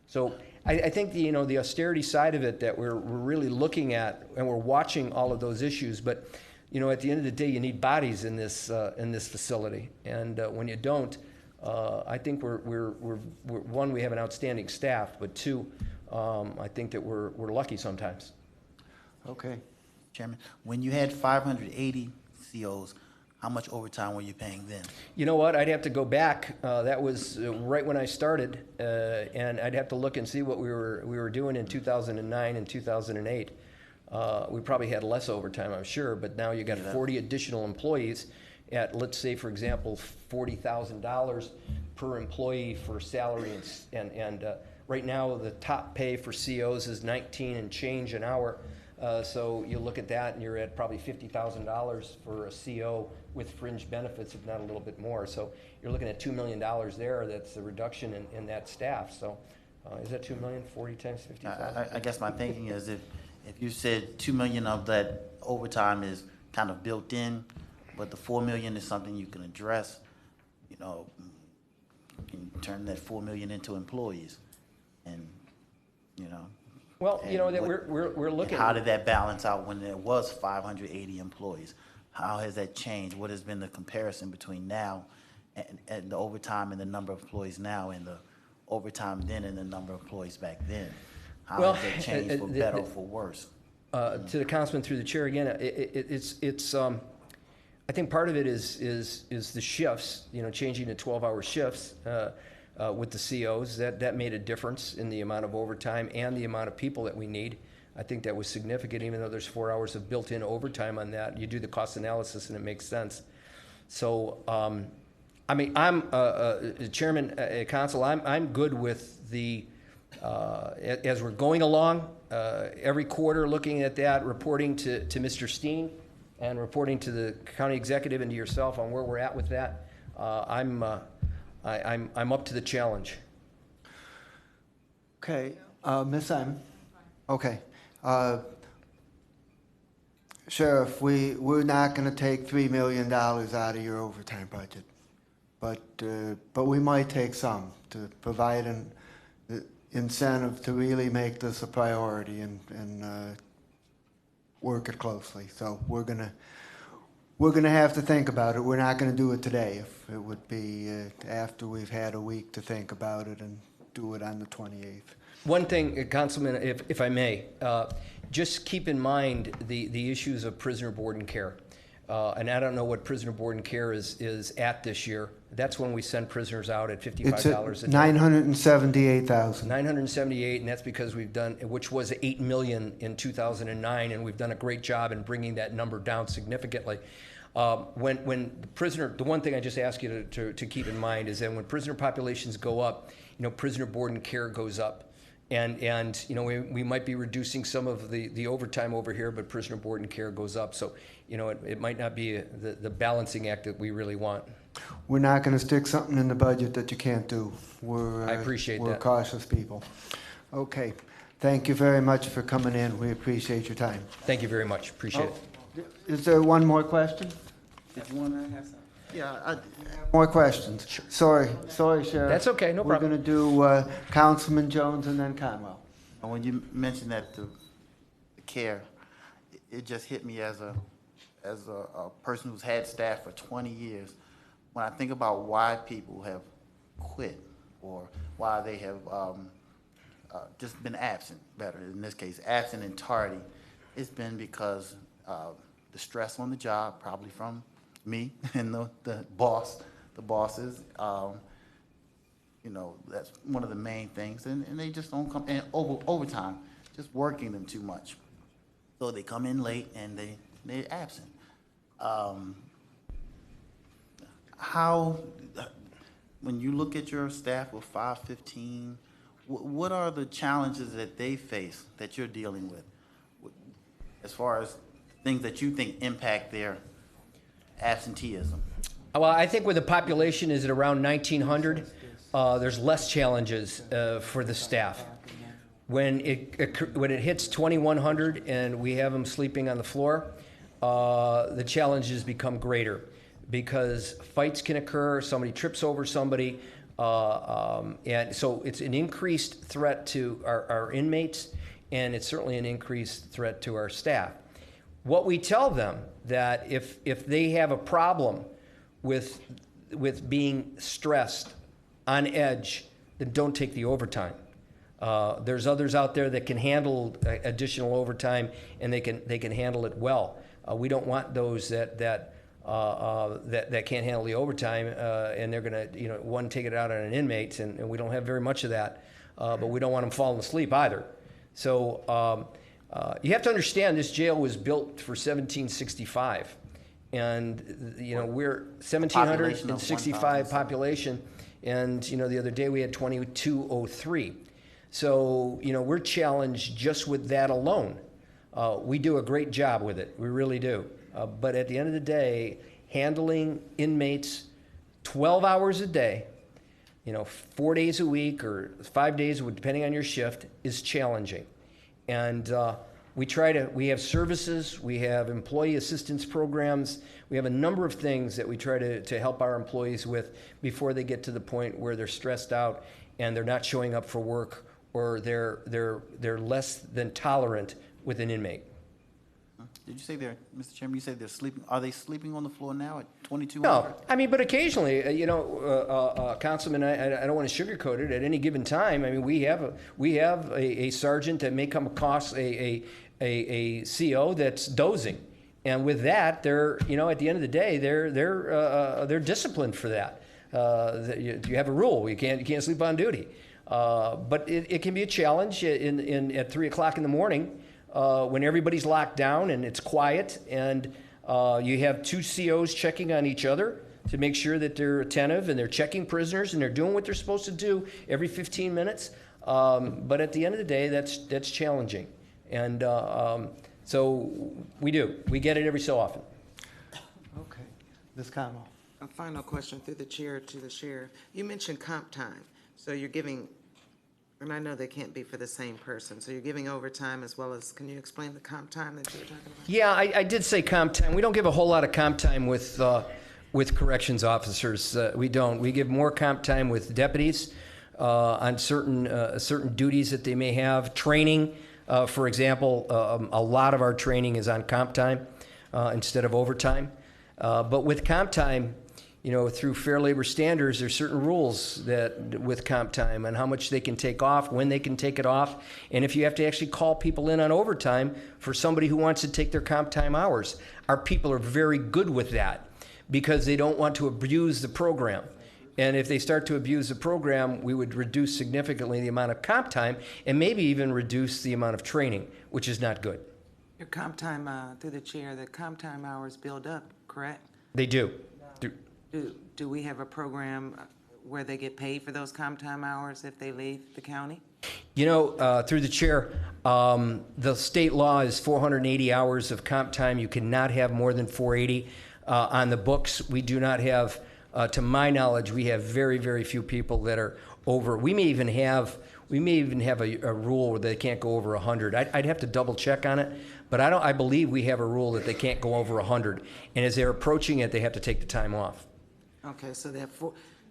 So I think the austerity side of it that we're really looking at, and we're watching all of those issues, but at the end of the day, you need bodies in this facility, and when you don't, I think we're one, we have an outstanding staff, but 2, I think that we're lucky sometimes. Okay, Chairman, when you had 580 COs, how much overtime were you paying then? You know what? I'd have to go back. That was right when I started, and I'd have to look and see what we were doing in 2009 and 2008. We probably had less overtime, I'm sure, but now you got 40 additional employees at, let's say, for example, $40,000 per employee for salary, and right now the top pay for COs is 19 and change an hour. So you look at that and you're at probably $50,000 for a CO with fringe benefits, if not a little bit more. So you're looking at $2 million there. That's a reduction in that staff. So is that $2 million, 40 times 50,000? I guess my thinking is if you said $2 million of that overtime is kind of built in, but the $4 million is something you can address, you can turn that $4 million into employees, and Well, that we're looking. How did that balance out when there was 580 employees? How has that changed? What has been the comparison between now and the overtime and the number of employees now, and the overtime then and the number of employees back then? How has that changed for better or for worse? To the councilman through the chair again, I think part of it is the shifts, changing to 12-hour shifts with the COs. That made a difference in the amount of overtime and the amount of people that we need. I think that was significant, even though there's 4 hours of built-in overtime on that. You do the cost analysis and it makes sense. So, I mean, I'm Chairman, Council. I'm good with the as we're going along every quarter, looking at that, reporting to Mr. Steen and reporting to the county executive and to yourself on where we're at with that. I'm up to the challenge. Okay, Ms. Simon? Okay. Sheriff, we're not going to take $3 million out of your overtime budget, but we might take some to provide an incentive to really make this a priority and work it closely. So we're gonna have to think about it. We're not going to do it today. If it would be after we've had a week to think about it and do it on the 28th. One thing, Councilman, if I may, just keep in mind the issues of prisoner board and care. And I don't know what prisoner board and care is at this year. That's when we send prisoners out at $55 It's a at day. $978,000. 978, and that's because we've done, which was $8 million in 2009, and we've done a great job in bringing that number down significantly. When the prisoner, the one thing I just ask you to keep in mind is that when prisoner populations go up, prisoner board and care goes up. And we might be reducing some of the overtime over here, but prisoner board and care goes up. So, it might not be the balancing act that we really want. We're not going to stick something in the budget that you can't do. I appreciate we're that. cautious people. Okay. Thank you very much for coming in. We appreciate your time. Thank you very much. Appreciate it. Is there one more question? Did you want to have some? Yeah, More questions? Sorry, Sheriff. That's okay, no problem. We're going to do Councilman Jones and then Conwell. when you mentioned that the care, it just hit me as a person who's had staff for 20 years. When I think about why people have quit or why they have just been absent, better in this case, absent and tardy, it's been because the stress on the job, probably from me and the bosses. You know, that's one of the main things, and they just don't come, and overtime, just working them too much. So they come in late and they're absent. How, when you look at your staff with 515, what are the challenges that they face that you're dealing with, as far as things that you think impact their absenteeism? Well, I think with the population is at around 1,900, there's less challenges for the staff. When it hits 2,100 and we have them sleeping on the floor, the challenges become greater because fights can occur, somebody trips over somebody, and so it's an increased threat to our inmates, and it's certainly an increased threat to our staff. What we tell them that if they have a problem with being stressed, on edge, then don't take the overtime. There's others out there that can handle additional overtime, and they can handle it well. We don't want those that can't handle the overtime, and they're going to take it out on an inmate, and we don't have very much of that. But we don't want them falling asleep either. So you have to understand this jail was built for 1765, and we're 1,765 population. And, the other day we had 2,203. So, we're challenged just with that alone. We do a great job with it. We really do. But at the end of the day, handling inmates 12 hours a day, 4 days a week or 5 days, depending on your shift, is challenging. And we have services, we have employee assistance programs, we have a number of things that we try to help our employees with before they get to the point where they're stressed out and they're not showing up for work, or they're less than tolerant with an inmate. Did you say Mr. Chairman, you said they're sleeping, are they sleeping on the floor now at 2,200? No, but occasionally, Councilman, I don't want to sugarcoat it. At any given time, we have a sergeant that may come across a CO that's dozing, And with that, they're, you know, at the end of the day, they're disciplined for that. You have a rule. You can't sleep on duty. But it can be a challenge at 3 o'clock in the morning when everybody's locked down and it's quiet, and you have two COs checking on each other to make sure that they're attentive and they're checking prisoners and they're doing what they're supposed to do every 15 minutes. But at the end of the day, that's challenging. And so we get it every so often. Okay. Ms. Connell. A final question through the chair to the sheriff. You mentioned comp time, so you're giving, and I know they can't be for the same person, so you're giving overtime as well as, can you explain the comp time that you were talking about? Yeah, I did say comp time. We don't give a whole lot of comp time with corrections officers. We don't. We give more comp time with deputies on certain duties that they may have. Training, for example, a lot of our training is on comp time instead of overtime. But with comp time, you know, through Fair Labor Standards, there's certain rules that with comp time and how much they can take off, when they can take it off, and if you have to actually call people in on overtime for somebody who wants to take their comp time hours. Our people are very good with that because they don't want to abuse the program. And if they start to abuse the program, we would reduce significantly the amount of comp time and maybe even reduce the amount of training, which is not good. Your comp time, through the chair, the comp time hours build up, correct? They do. Do we have a program where they get paid for those comp time hours if they leave the county? You know, through the chair, the state law is 480 hours of comp time. You cannot have more than 480 on the books. We do not have, to my knowledge, we have very, very few people that are over. We may even have a rule where they can't go over 100. I'd have to double check on it, but I believe we have a rule that they can't go over 100. And as they're approaching it, they have to take the time off. Okay, so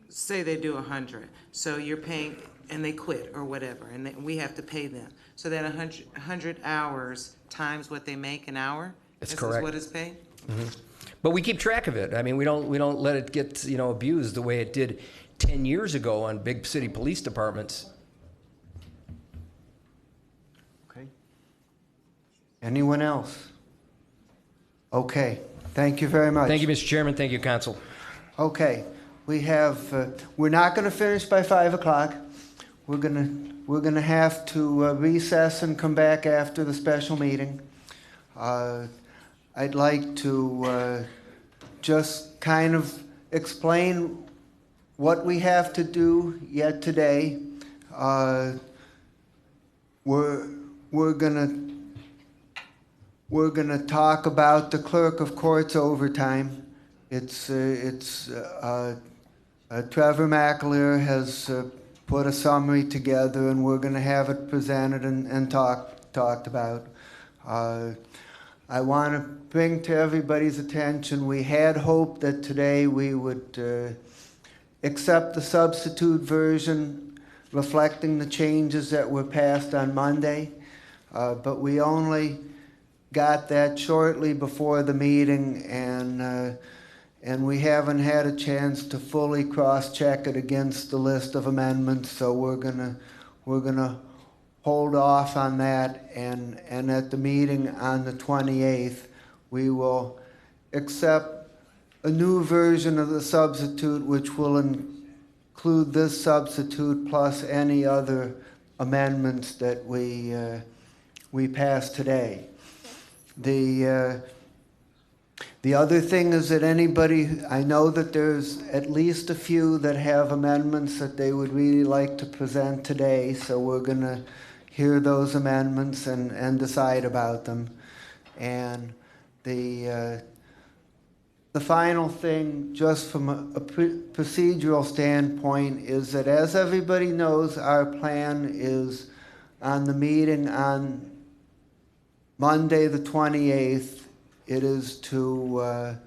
say they do 100, so you're paying, and they quit or whatever, and we have to pay them. So that 100 hours times what they make an hour? That's correct. This is what is paid? Mm-hmm. But we keep track of it. I mean, we don't let it get, you know, abused the way it did 10 years ago on big city police departments. Okay. Anyone else? Okay. Thank you very much. Thank you, Mr. Chairman. Thank you, Council. Okay. We're not going to finish by 5 o'clock. We're going to have to recess and come back after the special meeting. I'd like to just kind of explain what we have to do yet today. We're gonna talk about the clerk of court's overtime. Trevor McAleer has put a summary together, and we're gonna have it presented and talked about. I want to bring to everybody's attention, we had hoped that today we would accept the substitute version reflecting the changes that were passed on Monday, but we only got that shortly before the meeting, and we haven't had a chance to fully cross-check it against the list of amendments, so we're gonna hold off on that, and at the meeting on the 28th, we will accept a new version of the substitute, which will include this substitute plus any other amendments that we pass today. The other thing is that I know that there's at least a few that have amendments that they would really like to present today, so we're going to hear those amendments and decide about them. And the final thing, just from a procedural standpoint, is that as everybody knows, our plan is on the meeting on Monday the 28th, it is to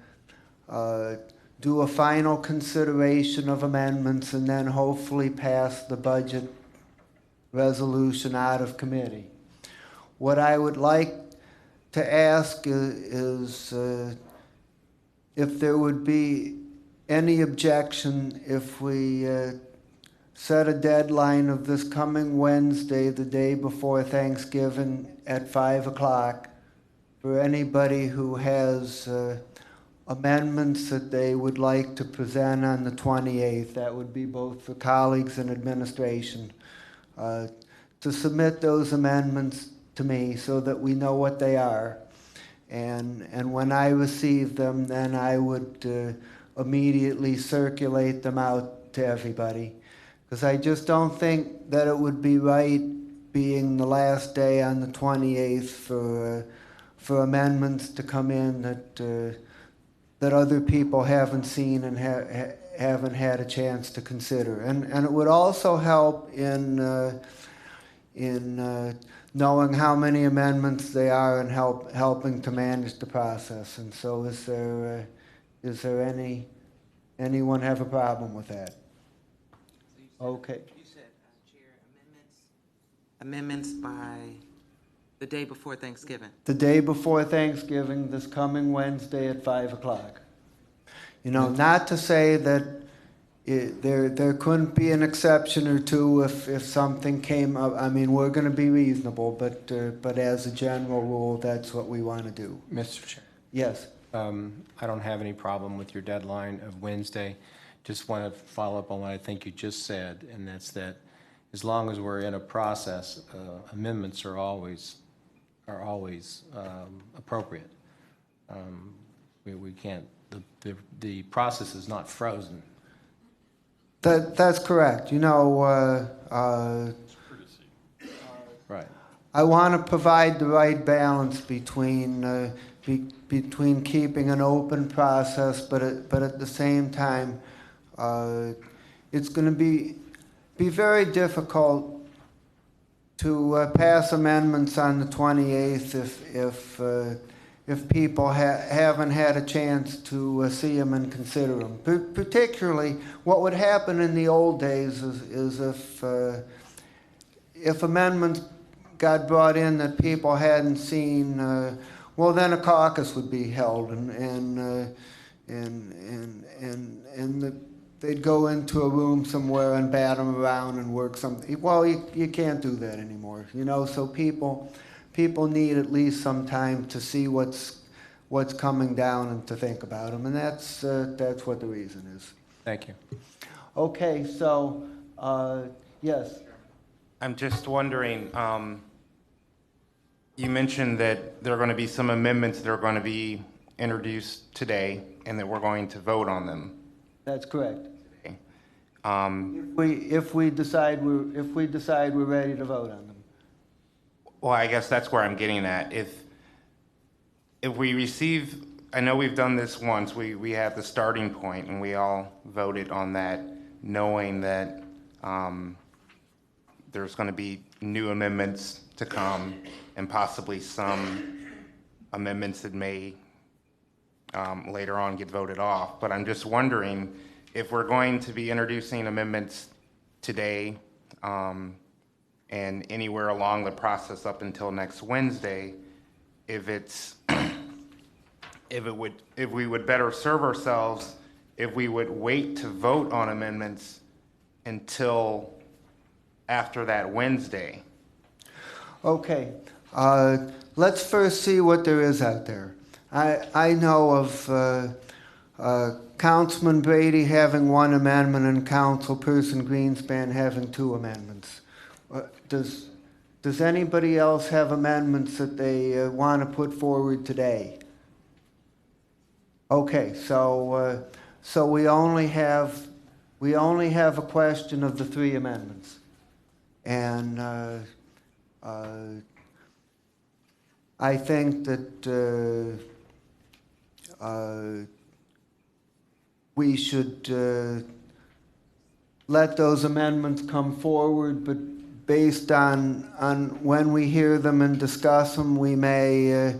do a final consideration of amendments and then hopefully pass the budget resolution out of committee. What I would like to ask is if there would be any objection if we set a deadline of this coming Wednesday, the day before Thanksgiving, at 5 o'clock, for anybody who has amendments that they would like to present on the 28th. That would be both for colleagues and administration. To submit those amendments to me so that we know what they are. And when I receive them, then I would immediately circulate them out to everybody. Because I just don't think that it would be right, being the last day on the 28th, for amendments to come in that other people haven't seen and haven't had a chance to consider. And it would also help in knowing how many amendments they are and helping to manage the process. And so is there anyone have a problem with that? Okay. You said, Chair, amendments by the day before Thanksgiving. The day before Thanksgiving, this coming Wednesday at 5 o'clock. You know, not to say that there couldn't be an exception or two if something came up. I mean, we're going to be reasonable, but as a general rule, that's what we want to do. Mr. Chair, Yes. I don't have any problem with your deadline of Wednesday. Just want to follow up on what I think you just said, and that's that as long as we're in a process, amendments are always appropriate. We can't. The process is not frozen. That's correct. You know, Right. I want to provide the right balance between between keeping an open process, but at the same time, it's going to be very difficult to pass amendments on the 28th if people haven't had a chance to see them and consider them. Particularly, what would happen in the old days is if amendments got brought in that people hadn't seen, well, then a caucus would be held, and they'd go into a room somewhere and bat them around and work something. Well, you can't do that anymore, you know. So people need at least some time to see what's coming down and to think about them, and that's what the reason is. Thank you. Okay, so yes. I'm just wondering, you mentioned that there are going to be some amendments that are going to be introduced today and that we're going to vote on them. That's correct. Today. If we decide we're ready to vote on them. Well, I guess that's where I'm getting at. If we receive, I know we've done this once, we have the starting point and we all voted on that knowing that there's going to be new amendments to come and possibly some amendments that may later on get voted off. But I'm just wondering if we're going to be introducing amendments today and anywhere along the process up until next Wednesday, if we would better serve ourselves if we would wait to vote on amendments until after that Wednesday. Okay, let's first see what there is out there. I know of Councilman Brady having one amendment and Councilperson Greenspan having two amendments. Does anybody else have amendments that they want to put forward today? Okay, so we only have a question of the three amendments, and I think that we should let those amendments come forward, but based on when we hear them and discuss them, we may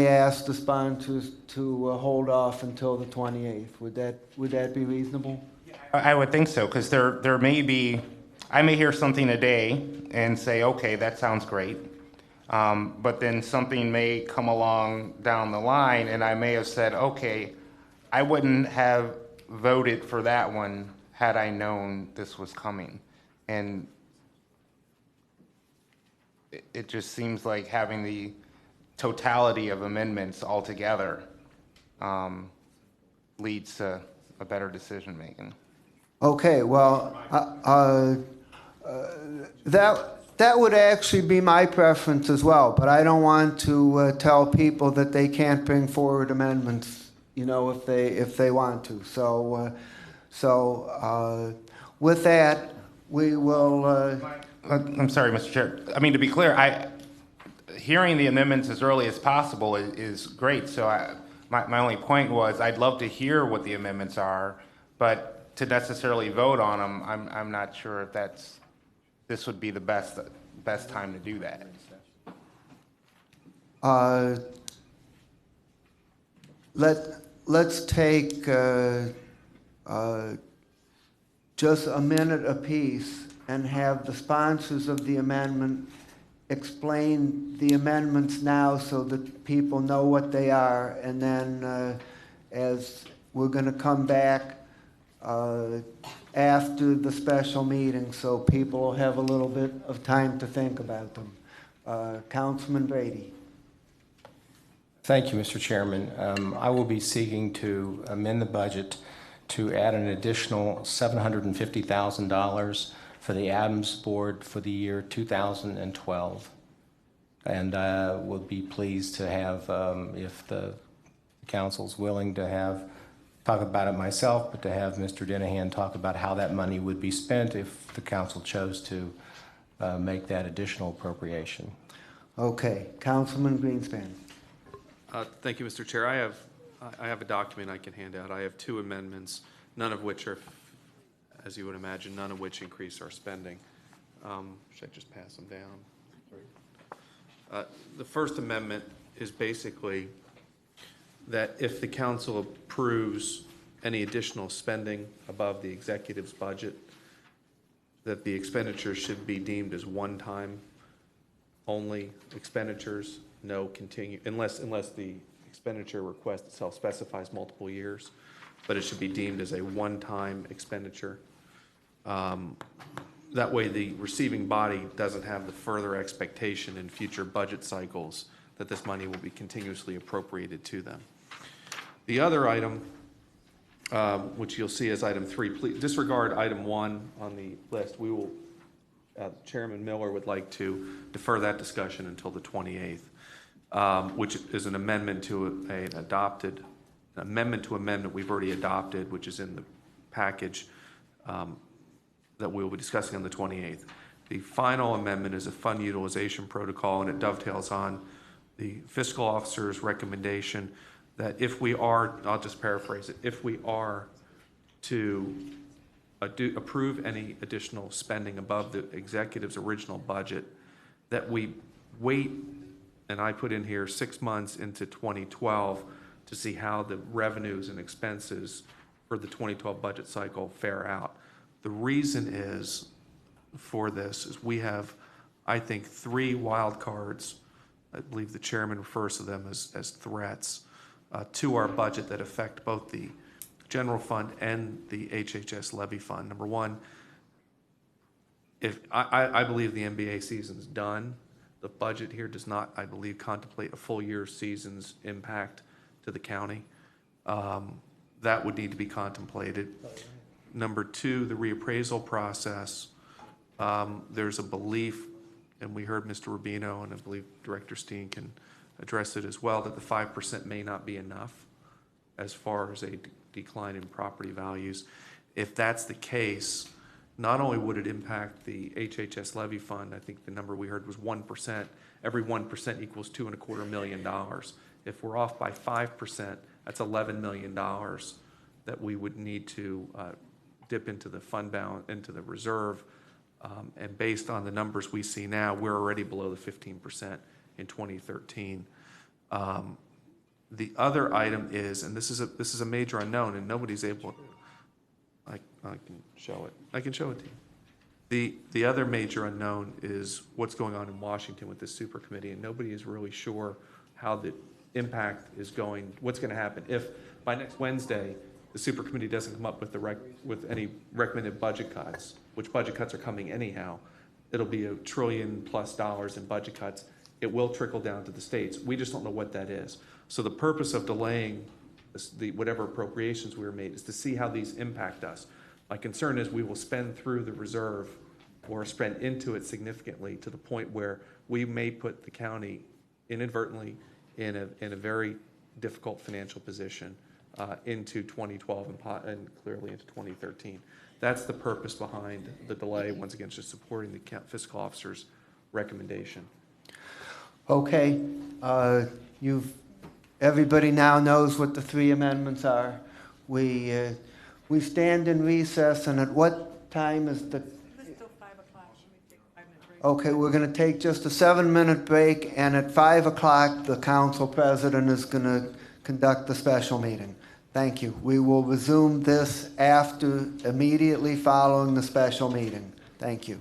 ask the sponsors to hold off until the 28th. Would that be reasonable? I would think so, because there may be, I may hear something today and say, okay, that sounds great. But then something may come along down the line and I may have said, okay, I wouldn't have voted for that one had I known this was coming. And it just seems like having totality of amendments altogether leads to a better decision-making. Okay, well, that would actually be my preference as well, but I don't want to tell people that they can't bring forward amendments, you know, if they want to. So with that, we will. I'm sorry, Mr. Chair. I mean, to be clear, hearing the amendments as early as possible is great. So my only point was I'd love to hear what the amendments are, but to necessarily vote on them, I'm not sure if this would be the best time to do that. Let's take just a minute apiece and have the sponsors of the amendment explain the amendments now so that people know what they are, and then as we're going to come back after the special meeting, so people will have a little bit of time to think about them. Councilman Brady. Thank you, Mr. Chairman. I will be seeking to amend the budget to add an additional $750,000 for the Adams Board for the year 2012. And will be pleased to have, if the council's willing to talk about it myself, but to have Mr. Dinahan talk about how that money would be spent if the council chose to make that additional appropriation. Okay, Councilman Greenspan. Thank you, Mr. Chair. I have a document I can hand out. I have two amendments, none of which are, as you would imagine, none of which increase our spending. Should I just pass them down? The first amendment is basically that if the council approves any additional spending above the executive's budget, that the expenditures should be deemed as one-time only expenditures, no continue, unless the expenditure request itself specifies multiple years, but it should be deemed as a one-time expenditure. That way the receiving body doesn't have the further expectation in future budget cycles that this money will be continuously appropriated to them. The other item, which you'll see as item 3, please disregard item 1 on the list. We will, Chairman Miller would like to defer that discussion until the 28th, which is an amendment to an amendment to amendment we've already adopted, which is in the package that we'll be discussing on the 28th. The final amendment is a fund utilization protocol, and it dovetails on the fiscal officer's recommendation that if we are, I'll just paraphrase it, if we are to approve any additional spending above the executive's original budget, that we wait, and I put in here 6 months into 2012 to see how the revenues and expenses for the 2012 budget cycle fare out. The reason is for this is we have, I think, 3 wild cards. I believe the chairman refers to them as threats to our budget that affect both the general fund and the HHS levy fund. Number one, if I believe the NBA season's done, the budget here does not, I believe, contemplate a full year season's impact to the county. That would need to be contemplated. Number two, the reappraisal process. There's a belief, and we heard Mr. Rubino, and I believe Director Steen can address it as well, that the 5% may not be enough as far as a decline in property values. If that's the case, not only would it impact the HHS levy fund, I think the number we heard was 1%. Every 1% equals $2.25 million. If we're off by 5%, that's $11 million that we would need to dip into the fund balance, into the reserve. And based on the numbers we see now, we're already below the 15% in 2013. The other item is, and this is a major unknown, and nobody's able. I can show it. I can show it to you. The other major unknown is what's going on in Washington with this super committee, and nobody is really sure how the impact is going. What's going to happen if by next Wednesday the super committee doesn't come up with any recommended budget cuts, which budget cuts are coming anyhow. It'll be $1 trillion+ in budget cuts. it will trickle down to the states. We just don't know what that is. So the purpose of delaying whatever appropriations we were made is to see how these impact us. My concern is we will spend through the reserve or spend into it significantly to the point where we may put the county inadvertently in a very difficult financial position into 2012 and clearly into 2013. That's the purpose behind the delay, once again, just supporting the fiscal officer's recommendation. Okay, everybody now knows what the three amendments are. We stand in recess, and at what time is the? It's still 5 o'clock. Should we take a 5-minute break? Okay, we're going to take just a 7-minute break, and at 5 o'clock, the council president is going to conduct the special meeting. Thank you. We will resume this immediately following the special meeting. Thank you.